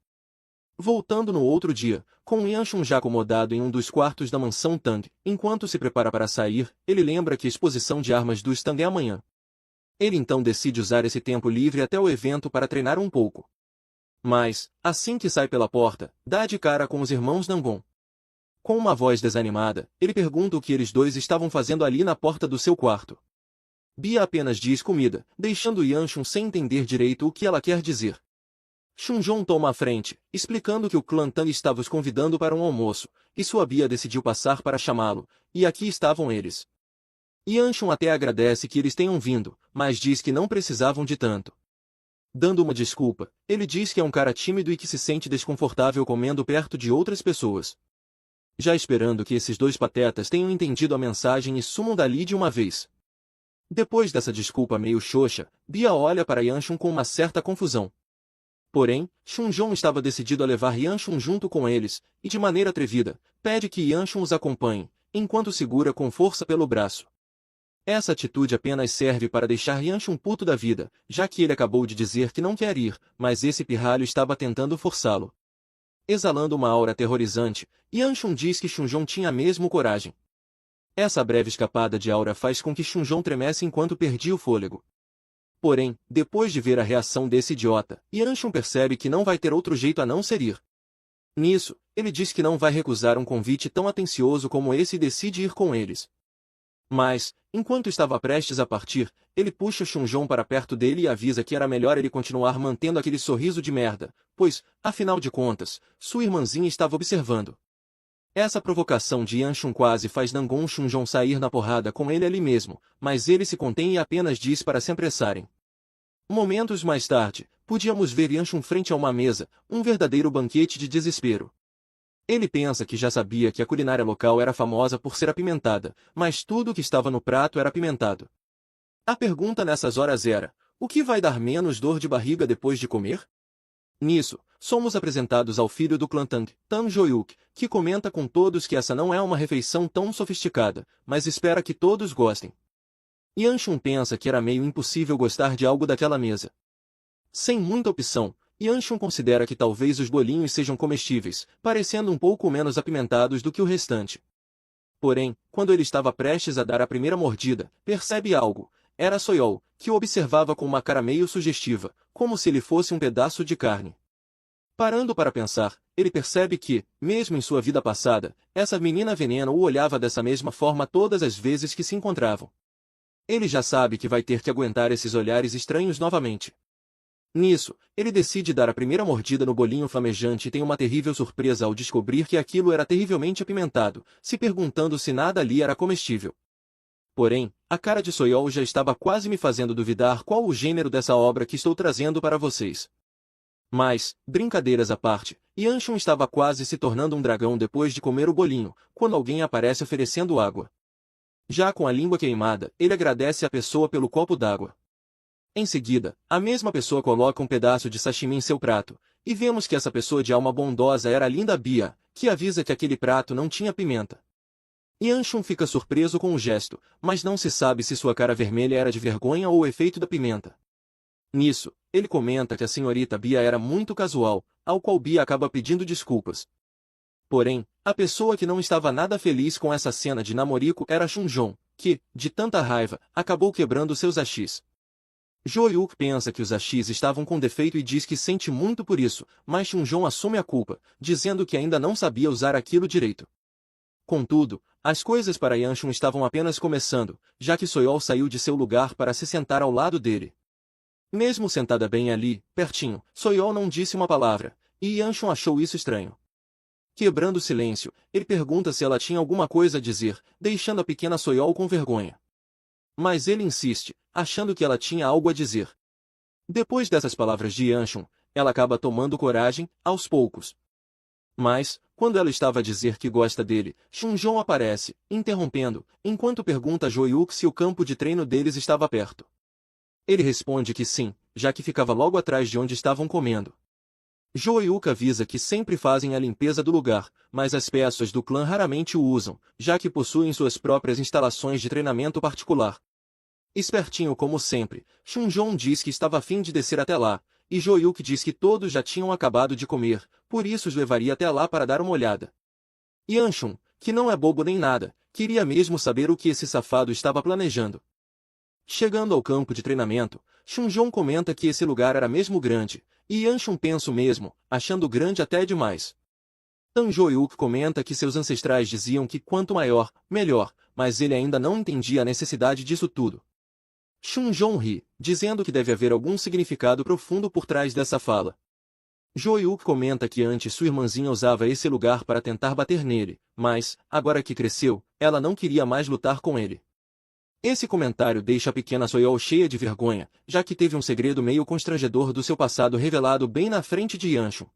Voltando no outro dia, com Yanshun já acomodado em um dos quartos da mansão Tang, enquanto se prepara para sair, ele lembra que a exposição de armas dos Tang é amanhã. Ele então decide usar esse tempo livre até o evento para treinar um pouco. Mas, assim que sai pela porta, dá de cara com os irmãos Nangon. Com uma voz desanimada, ele pergunta o que eles dois estavam fazendo ali na porta do seu quarto. Bia apenas diz comida, deixando Yanshun sem entender direito o que ela quer dizer. Shunjong toma a frente, explicando que o clã Tang estava os convidando para um almoço, e sua Bia decidiu passar para chamá-lo, e aqui estavam eles. Yanshun até agradece que eles tenham vindo, mas diz que não precisavam de tanto. Dando uma desculpa, ele diz que é um cara tímido e que se sente desconfortável comendo perto de outras pessoas. Já esperando que esses dois patetas tenham entendido a mensagem e sumam dali de uma vez. Depois dessa desculpa meio xoxa, Bia olha para Yanshun com uma certa confusão. Porém, Shunjong estava decidido a levar Yanshun junto com eles, e de maneira atrevida, pede que Yanshun os acompanhe, enquanto segura com força pelo braço. Essa atitude apenas serve para deixar Yanshun puto da vida, já que ele acabou de dizer que não quer ir, mas esse pirralho estava tentando forçá-lo. Exalando uma aura aterrorizante, Yanshun diz que Shunjong tinha mesmo coragem. Essa breve escapada de aura faz com que Shunjong tremesse enquanto perdia o fôlego. Porém, depois de ver a reação desse idiota, Yanshun percebe que não vai ter outro jeito a não ser ir. Nisso, ele diz que não vai recusar um convite tão atencioso como esse e decide ir com eles. Mas, enquanto estava prestes a partir, ele puxa Shunjong para perto dele e avisa que era melhor ele continuar mantendo aquele sorriso de merda, pois, afinal de contas, sua irmãzinha estava observando. Essa provocação de Yanshun quase faz Nangon Shunjong sair na porrada com ele ali mesmo, mas ele se contém e apenas diz para se apressarem. Momentos mais tarde, podíamos ver Yanshun frente a uma mesa, um verdadeiro banquete de desespero. Ele pensa que já sabia que a culinária local era famosa por ser apimentada, mas tudo o que estava no prato era apimentado. A pergunta nessas horas era: o que vai dar menos dor de barriga depois de comer? Nisso, somos apresentados ao filho do clã Tang, Tan Joyuk, que comenta com todos que essa não é uma refeição tão sofisticada, mas espera que todos gostem. Yanshun pensa que era meio impossível gostar de algo daquela mesa. Sem muita opção, Yanshun considera que talvez os bolinhos sejam comestíveis, parecendo um pouco menos apimentados do que o restante. Porém, quando ele estava prestes a dar a primeira mordida, percebe algo. Era Soyol, que o observava com uma cara meio sugestiva, como se ele fosse um pedaço de carne. Parando para pensar, ele percebe que, mesmo em sua vida passada, essa menina veneno o olhava dessa mesma forma todas as vezes que se encontravam. Ele já sabe que vai ter que aguentar esses olhares estranhos novamente. Nisso, ele decide dar a primeira mordida no bolinho flamejante e tem uma terrível surpresa ao descobrir que aquilo era terrivelmente apimentado, se perguntando se nada ali era comestível. Porém, a cara de Soyol já estava quase me fazendo duvidar qual o gênero dessa obra que estou trazendo para vocês. Mas, brincadeiras à parte, Yanshun estava quase se tornando um dragão depois de comer o bolinho, quando alguém aparece oferecendo água. Já com a língua queimada, ele agradece à pessoa pelo copo d'água. Em seguida, a mesma pessoa coloca um pedaço de sashimi em seu prato, e vemos que essa pessoa de alma bondosa era a linda Bia, que avisa que aquele prato não tinha pimenta. Yanshun fica surpreso com o gesto, mas não se sabe se sua cara vermelha era de vergonha ou o efeito da pimenta. Nisso, ele comenta que a senhorita Bia era muito casual, ao qual Bia acaba pedindo desculpas. Porém, a pessoa que não estava nada feliz com essa cena de namorico era Shunjong, que, de tanta raiva, acabou quebrando seus hashis. Joyuk pensa que os hashis estavam com defeito e diz que sente muito por isso, mas Shunjong assume a culpa, dizendo que ainda não sabia usar aquilo direito. Contudo, as coisas para Yanshun estavam apenas começando, já que Soyol saiu de seu lugar para se sentar ao lado dele. Mesmo sentada bem ali, pertinho, Soyol não disse uma palavra, e Yanshun achou isso estranho. Quebrando o silêncio, ele pergunta se ela tinha alguma coisa a dizer, deixando a pequena Soyol com vergonha. Mas ele insiste, achando que ela tinha algo a dizer. Depois dessas palavras de Yanshun, ela acaba tomando coragem, aos poucos. Mas, quando ela estava a dizer que gosta dele, Shunjong aparece, interrompendo, enquanto pergunta a Joyuk se o campo de treino deles estava perto. Ele responde que sim, já que ficava logo atrás de onde estavam comendo. Joyuk avisa que sempre fazem a limpeza do lugar, mas as peças do clã raramente o usam, já que possuem suas próprias instalações de treinamento particular. Espertinho como sempre, Shunjong diz que estava a fim de descer até lá, e Joyuk diz que todos já tinham acabado de comer, por isso os levaria até lá para dar uma olhada. Yanshun, que não é bobo nem nada, queria mesmo saber o que esse safado estava planejando. Chegando ao campo de treinamento, Shunjong comenta que esse lugar era mesmo grande, e Yanshun pensa o mesmo, achando grande até demais. Tan Joyuk comenta que seus ancestrais diziam que quanto maior, melhor, mas ele ainda não entendia a necessidade disso tudo. Shunjong ri, dizendo que deve haver algum significado profundo por trás dessa fala. Joyuk comenta que antes sua irmãzinha usava esse lugar para tentar bater nele, mas, agora que cresceu, ela não queria mais lutar com ele. Esse comentário deixa a pequena Soyeol cheia de vergonha, já que teve um segredo meio constrangedor do seu passado revelado bem na frente de Yanshun.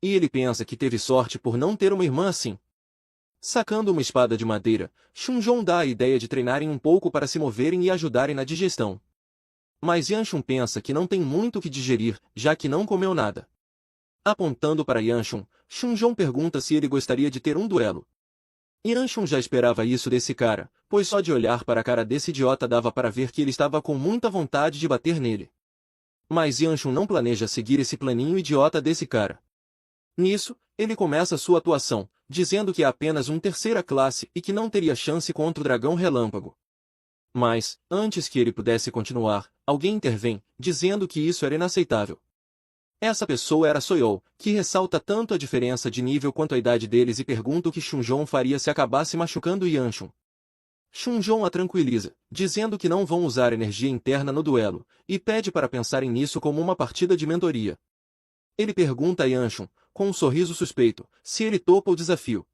E ele pensa que teve sorte por não ter uma irmã assim. Sacando uma espada de madeira, Shunjong dá a ideia de treinarem um pouco para se moverem e ajudarem na digestão. Mas Yanshun pensa que não tem muito o que digerir, já que não comeu nada. Apontando para Yanshun, Shunjong pergunta se ele gostaria de ter um duelo. Yanshun já esperava isso desse cara, pois só de olhar para a cara desse idiota dava para ver que ele estava com muita vontade de bater nele. Mas Yanshun não planeja seguir esse planinho idiota desse cara. Nisso, ele começa sua atuação, dizendo que é apenas um terceira classe e que não teria chance contra o dragão relâmpago. Mas, antes que ele pudesse continuar, alguém intervém, dizendo que isso era inaceitável. Essa pessoa era Soyeol, que ressalta tanto a diferença de nível quanto a idade deles e pergunta o que Shunjong faria se acabasse machucando Yanshun. Shunjong a tranquiliza, dizendo que não vão usar energia interna no duelo, e pede para pensarem nisso como uma partida de mentoria. Ele pergunta a Yanshun, com um sorriso suspeito, se ele topa o desafio.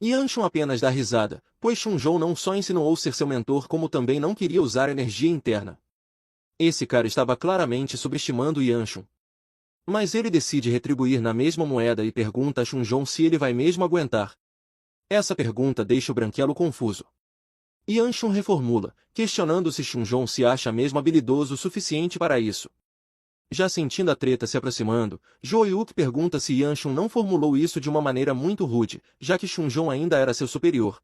Yanshun apenas dá risada, pois Shunjong não só ensinou ser seu mentor como também não queria usar energia interna. Esse cara estava claramente subestimando Yanshun. Mas ele decide retribuir na mesma moeda e pergunta a Shunjong se ele vai mesmo aguentar. Essa pergunta deixa o branquelo confuso. Yanshun reformula, questionando se Shunjong se acha mesmo habilidoso o suficiente para isso. Já sentindo a treta se aproximando, Joyuk pergunta se Yanshun não formulou isso de uma maneira muito rude, já que Shunjong ainda era seu superior.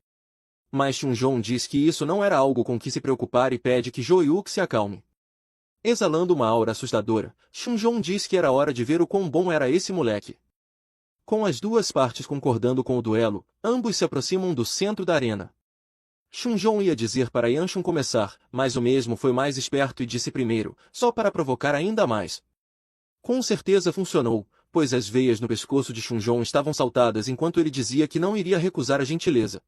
Mas Shunjong diz que isso não era algo com que se preocupar e pede que Joyuk se acalme. Exalando uma aura assustadora, Shunjong diz que era hora de ver o quão bom era esse moleque. Com as duas partes concordando com o duelo, ambos se aproximam do centro da arena. Shunjong ia dizer para Yanshun começar, mas o mesmo foi mais esperto e disse primeiro, só para provocar ainda mais. Com certeza funcionou, pois as veias no pescoço de Shunjong estavam saltadas enquanto ele dizia que não iria recusar a gentileza.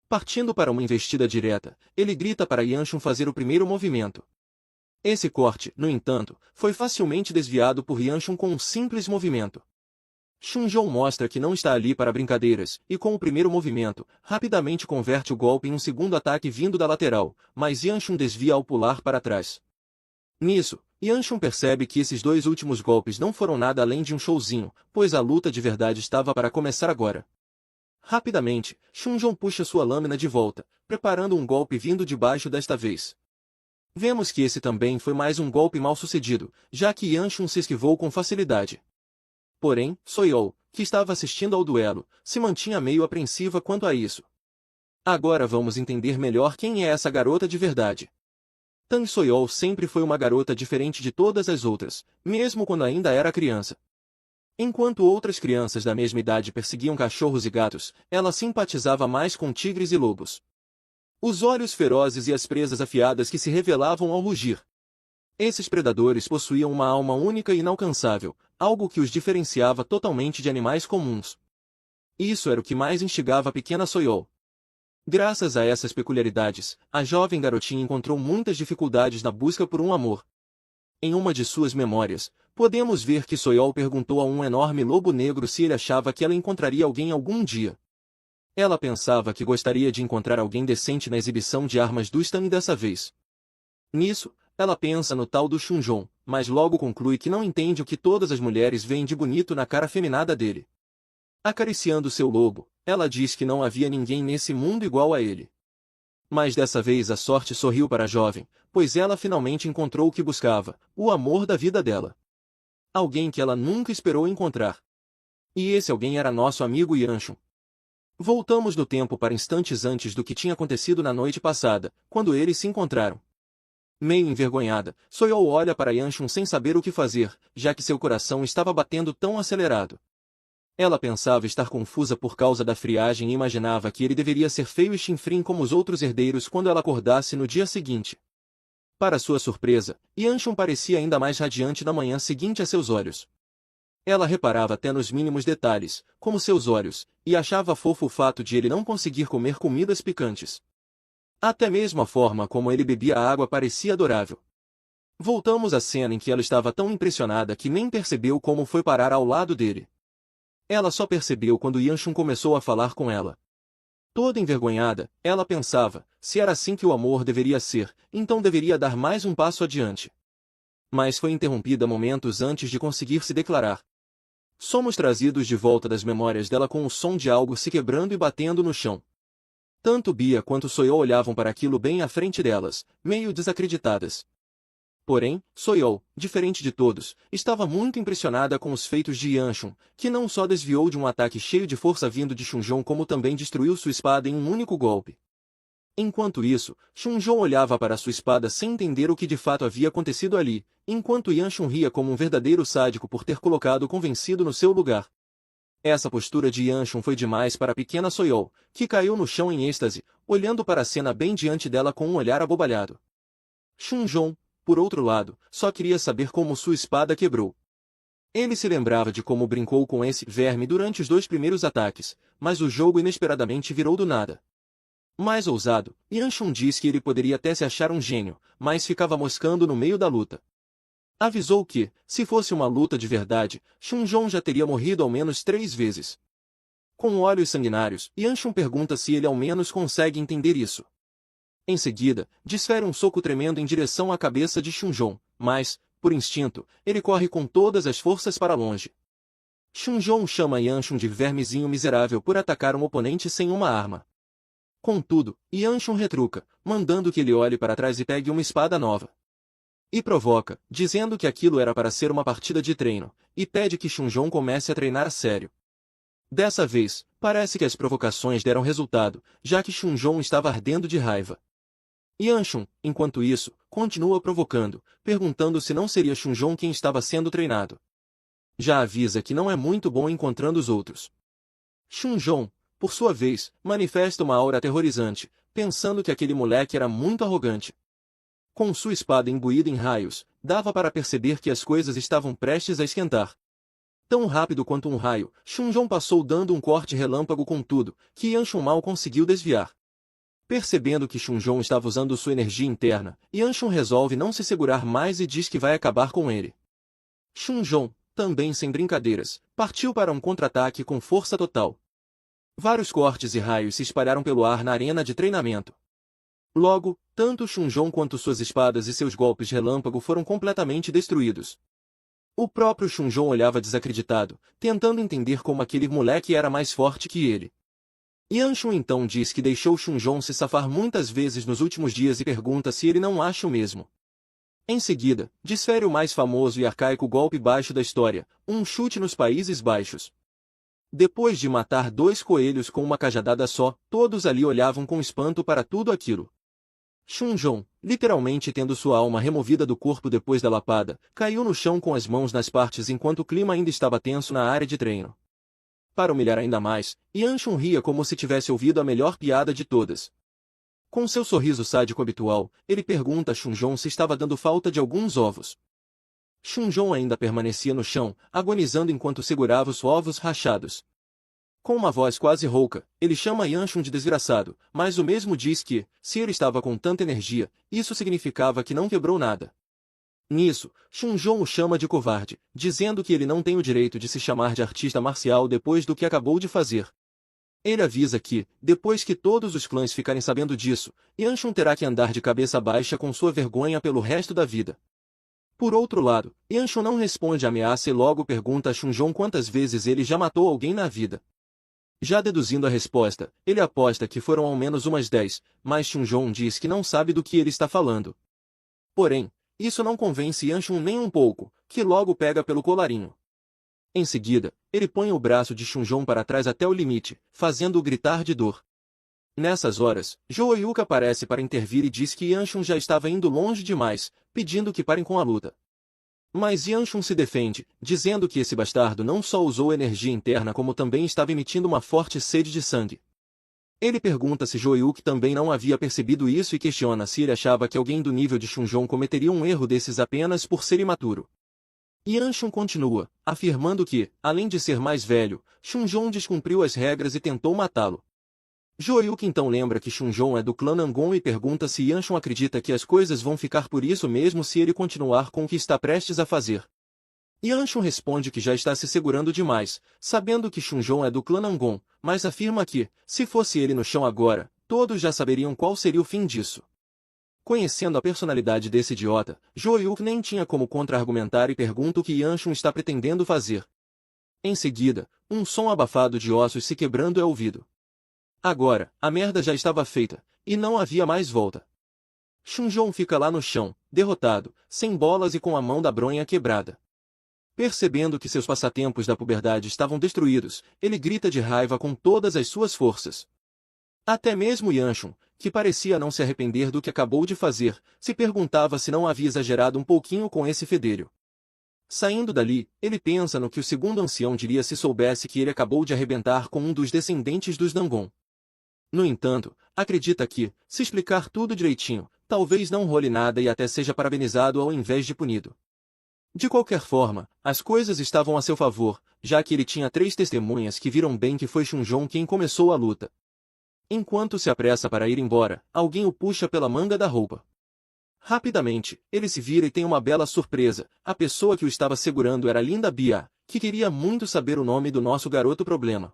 Partindo para uma investida direta, ele grita para Yanshun fazer o primeiro movimento. Esse corte, no entanto, foi facilmente desviado por Yanshun com um simples movimento. Shunjong mostra que não está ali para brincadeiras, e com o primeiro movimento, rapidamente converte o golpe em um segundo ataque vindo da lateral, mas Yanshun desvia ao pular para trás. Nisso, Yanshun percebe que esses dois últimos golpes não foram nada além de um showzinho, pois a luta de verdade estava para começar agora. Rapidamente, Shunjong puxa sua lâmina de volta, preparando um golpe vindo de baixo desta vez. Vemos que esse também foi mais um golpe mal sucedido, já que Yanshun se esquivou com facilidade. Porém, Soyeol, que estava assistindo ao duelo, se mantinha meio apreensiva quanto a isso. Agora vamos entender melhor quem é essa garota de verdade. Tang Soyeol sempre foi uma garota diferente de todas as outras, mesmo quando ainda era criança. Enquanto outras crianças da mesma idade perseguiam cachorros e gatos, ela simpatizava mais com tigres e lobos. Os olhos ferozes e as presas afiadas que se revelavam ao rugir. Esses predadores possuíam uma alma única e inalcançável, algo que os diferenciava totalmente de animais comuns. Isso era o que mais instigava a pequena Soyeol. Graças a essas peculiaridades, a jovem garotinha encontrou muitas dificuldades na busca por um amor. Em uma de suas memórias, podemos ver que Soyeol perguntou a um enorme lobo negro se ele achava que ela encontraria alguém algum dia. Ela pensava que gostaria de encontrar alguém decente na exibição de armas do Stan dessa vez. Nisso, ela pensa no tal do Shunjong, mas logo conclui que não entende o que todas as mulheres veem de bonito na cara afeminada dele. Acariciando seu lobo, ela diz que não havia ninguém nesse mundo igual a ele. Mas dessa vez a sorte sorriu para a jovem, pois ela finalmente encontrou o que buscava, o amor da vida dela. Alguém que ela nunca esperou encontrar. E esse alguém era nosso amigo Yanshun. Voltamos no tempo para instantes antes do que tinha acontecido na noite passada, quando eles se encontraram. Meio envergonhada, Soyeol olha para Yanshun sem saber o que fazer, já que seu coração estava batendo tão acelerado. Ela pensava estar confusa por causa da friagem e imaginava que ele deveria ser feio e chinfrim como os outros herdeiros quando ela acordasse no dia seguinte. Para sua surpresa, Yanshun parecia ainda mais radiante na manhã seguinte a seus olhos. Ela reparava até nos mínimos detalhes, como seus olhos, e achava fofo o fato de ele não conseguir comer comidas picantes. Até mesmo a forma como ele bebia a água parecia adorável. Voltamos à cena em que ela estava tão impressionada que nem percebeu como foi parar ao lado dele. Ela só percebeu quando Yanshun começou a falar com ela. Toda envergonhada, ela pensava, se era assim que o amor deveria ser, então deveria dar mais um passo adiante. Mas foi interrompida momentos antes de conseguir se declarar. Somos trazidos de volta das memórias dela com o som de algo se quebrando e batendo no chão. Tanto Bia quanto Soyou olhavam para aquilo bem à frente delas, meio desacreditadas. Porém, Soyou, diferente de todos, estava muito impressionada com os feitos de Yanshun, que não só desviou de um ataque cheio de força vindo de Shunjong como também destruiu sua espada em um único golpe. Enquanto isso, Shunjong olhava para sua espada sem entender o que de fato havia acontecido ali, enquanto Yanshun ria como um verdadeiro sádico por ter colocado o convencido no seu lugar. Essa postura de Yanshun foi demais para a pequena Soyou, que caiu no chão em êxtase, olhando para a cena bem diante dela com um olhar abobalhado. Shunjong, por outro lado, só queria saber como sua espada quebrou. Ele se lembrava de como brincou com esse verme durante os 2 primeiros ataques, mas o jogo inesperadamente virou do nada. Mais ousado, Yanshun disse que ele poderia até se achar um gênio, mas ficava moscando no meio da luta. Avisou que, se fosse uma luta de verdade, Shunjong já teria morrido ao menos 3 vezes. Com olhos sanguinários, Yanshun pergunta se ele ao menos consegue entender isso. Em seguida, desfere um soco tremendo em direção à cabeça de Shunjong, mas, por instinto, ele corre com todas as forças para longe. Shunjong chama Yanshun de vermezinho miserável por atacar um oponente sem uma arma. Contudo, Yanshun retruca, mandando que ele olhe para trás e pegue uma espada nova. E provoca, dizendo que aquilo era para ser uma partida de treino, e pede que Shunjong comece a treinar a sério. Dessa vez, parece que as provocações deram resultado, já que Shunjong estava ardendo de raiva. Yanshun, enquanto isso, continua provocando, perguntando se não seria Shunjong quem estava sendo treinado. Já avisa que não é muito bom encontrando os outros. Shunjong, por sua vez, manifesta uma aura aterrorizante, pensando que aquele moleque era muito arrogante. Com sua espada imbuída em raios, dava para perceber que as coisas estavam prestes a esquentar. Tão rápido quanto um raio, Shunjong passou dando um corte relâmpago com tudo, que Yanshun mal conseguiu desviar. Percebendo que Shunjong estava usando sua energia interna, Yanshun resolve não se segurar mais e diz que vai acabar com ele. Shunjong, também sem brincadeiras, partiu para um contra-ataque com força total. Vários cortes e raios se espalharam pelo ar na arena de treinamento. Logo, tanto Shunjong quanto suas espadas e seus golpes relâmpago foram completamente destruídos. O próprio Shunjong olhava desacreditado, tentando entender como aquele moleque era mais forte que ele. Yanshun então diz que deixou Shunjong se safar muitas vezes nos últimos dias e pergunta se ele não acha o mesmo. Em seguida, desfere o mais famoso e arcaico golpe baixo da história, um chute nos Países Baixos. Depois de matar 2 coelhos com uma cajadada só, todos ali olhavam com espanto para tudo aquilo. Shunjong, literalmente tendo sua alma removida do corpo depois da lapada, caiu no chão com as mãos nas partes enquanto o clima ainda estava tenso na área de treino. Para humilhar ainda mais, Yanshun ria como se tivesse ouvido a melhor piada de todas. Com seu sorriso sádico habitual, ele pergunta a Shunjong se estava dando falta de alguns ovos. Shunjong ainda permanecia no chão, agonizando enquanto segurava os ovos rachados. Com uma voz quase rouca, ele chama Yanshun de desgraçado, mas o mesmo diz que, se ele estava com tanta energia, isso significava que não quebrou nada. Nisso, Shunjong o chama de covarde, dizendo que ele não tem o direito de se chamar de artista marcial depois do que acabou de fazer. Ele avisa que, depois que todos os clãs ficarem sabendo disso, Yanshun terá que andar de cabeça baixa com sua vergonha pelo resto da vida. Por outro lado, Yanshun não responde à ameaça e logo pergunta a Shunjong quantas vezes ele já matou alguém na vida. Já deduzindo a resposta, ele aposta que foram ao menos umas 10, mas Shunjong diz que não sabe do que ele está falando. Porém, isso não convence Yanshun nem um pouco, que logo pega pelo colarinho. Em seguida, ele põe o braço de Shunjong para trás até o limite, fazendo-o gritar de dor. Nessas horas, Joyuka aparece para intervir e diz que Yanshun já estava indo longe demais, pedindo que parem com a luta. Mas Yanshun se defende, dizendo que esse bastardo não só usou energia interna como também estava emitindo uma forte sede de sangue. Ele pergunta se Joyuki também não havia percebido isso e questiona se ele achava que alguém do nível de Shunjong cometeria um erro desses apenas por ser imaturo. Yanshun continua, afirmando que, além de ser mais velho, Shunjong descumpriu as regras e tentou matá-lo. Joyuki então lembra que Shunjong é do clã Nangon e pergunta se Yanshun acredita que as coisas vão ficar por isso mesmo se ele continuar com o que está prestes a fazer. Yanshun responde que já está se segurando demais, sabendo que Shunjon é do clã Nangon, mas afirma que, se fosse ele no chão agora, todos já saberiam qual seria o fim disso. Conhecendo a personalidade desse idiota, Joyuk nem tinha como contra-argumentar e pergunta o que Yanshun está pretendendo fazer. Em seguida, um som abafado de ossos se quebrando é ouvido. Agora, a merda já estava feita, e não havia mais volta. Shunjon fica lá no chão, derrotado, sem bolas e com a mão da bronha quebrada. Percebendo que seus passatempos da puberdade estavam destruídos, ele grita de raiva com todas as suas forças. Até mesmo Yanshun, que parecia não se arrepender do que acabou de fazer, se perguntava se não havia exagerado um pouquinho com esse fedelho. Saindo dali, ele pensa no que o segundo ancião diria se soubesse que ele acabou de arrebentar com um dos descendentes dos Nangon. No entanto, acredita que, se explicar tudo direitinho, talvez não role nada e até seja parabenizado ao invés de punido. De qualquer forma, as coisas estavam a seu favor, já que ele tinha 3 testemunhas que viram bem que foi Shunjon quem começou a luta. Enquanto se apressa para ir embora, alguém o puxa pela manga da roupa. Rapidamente, ele se vira e tem uma bela surpresa. A pessoa que o estava segurando era a linda Bia, que queria muito saber o nome do nosso garoto problema.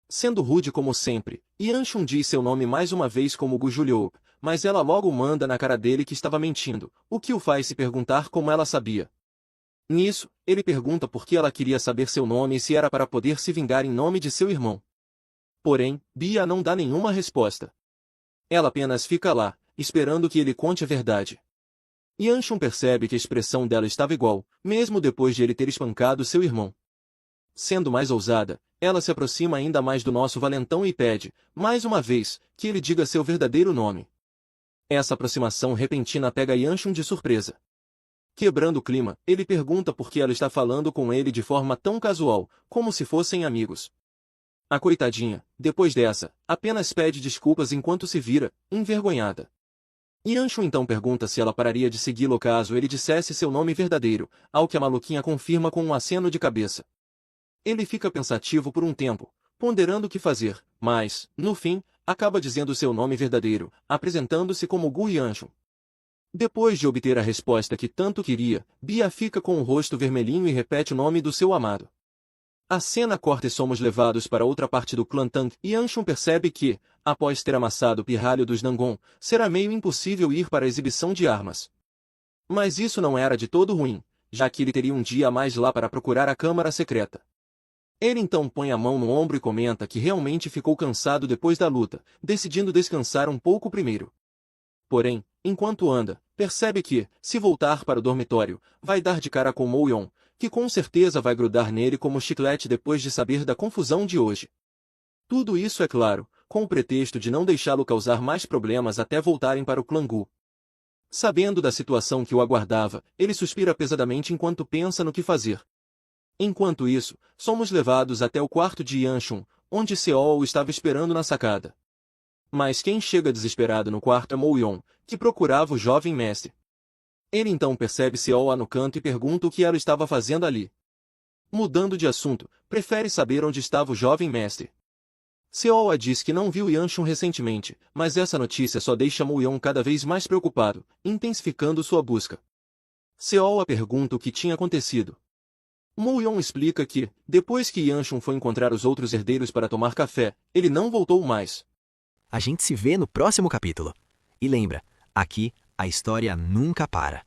Sendo rude como sempre, Yanshun diz seu nome mais uma vez como Gu Juliou, mas ela logo manda na cara dele que estava mentindo, o que o faz se perguntar como ela sabia. Nisso, ele pergunta por que ela queria saber seu nome e se era para poder se vingar em nome de seu irmão. Porém, Bia não dá nenhuma resposta. Ela apenas fica lá, esperando que ele conte a verdade. Yanshun percebe que a expressão dela estava igual, mesmo depois de ele ter espancado seu irmão. Sendo mais ousada, ela se aproxima ainda mais do nosso valentão e pede, mais uma vez, que ele diga seu verdadeiro nome. Essa aproximação repentina pega Yanshun de surpresa. Quebrando o clima, ele pergunta por que ela está falando com ele de forma tão casual, como se fossem amigos. A coitadinha, depois dessa, apenas pede desculpas enquanto se vira, envergonhada. Yanshun então pergunta se ela pararia de segui-lo caso ele dissesse seu nome verdadeiro, ao que a maluquinha confirma com um aceno de cabeça. Ele fica pensativo por um tempo, ponderando o que fazer, mas, no fim, acaba dizendo seu nome verdadeiro, apresentando-se como Gu Yanshun. Depois de obter a resposta que tanto queria, Bia fica com o rosto vermelhinho e repete o nome do seu amado. A cena corta e somos levados para outra parte do clã Tang e Yanshun percebe que, após ter amassado o pirralho dos Nangon, será meio impossível ir para a exibição de armas. Mas isso não era de todo ruim, já que ele teria um dia a mais lá para procurar a câmara secreta. Ele então põe a mão no ombro e comenta que realmente ficou cansado depois da luta, decidindo descansar um pouco primeiro. Porém, enquanto anda, percebe que, se voltar para o dormitório, vai dar de cara com Mo Yon, que com certeza vai grudar nele como chiclete depois de saber da confusão de hoje. Tudo isso é claro, com o pretexto de não deixá-lo causar mais problemas até voltarem para o clã Gu. Sabendo da situação que o aguardava, ele suspira pesadamente enquanto pensa no que fazer. Enquanto isso, somos levados até o quarto de Yanshun, onde Seol o estava esperando na sacada. Mas quem chega desesperado no quarto é Mo Yon, que procurava o jovem mestre. Ele então percebe Seol no canto e pergunta o que ela estava fazendo ali. Mudando de assunto, prefere saber onde estava o jovem mestre. Seol diz que não viu Yanshun recentemente, mas essa notícia só deixa Mo Yon cada vez mais preocupado, intensificando sua busca. Seol pergunta o que tinha acontecido. Mo Yon explica que, depois que Yanshun foi encontrar os outros herdeiros para tomar café, ele não voltou mais. A gente se vê no próximo capítulo. E lembra, aqui, a história nunca para.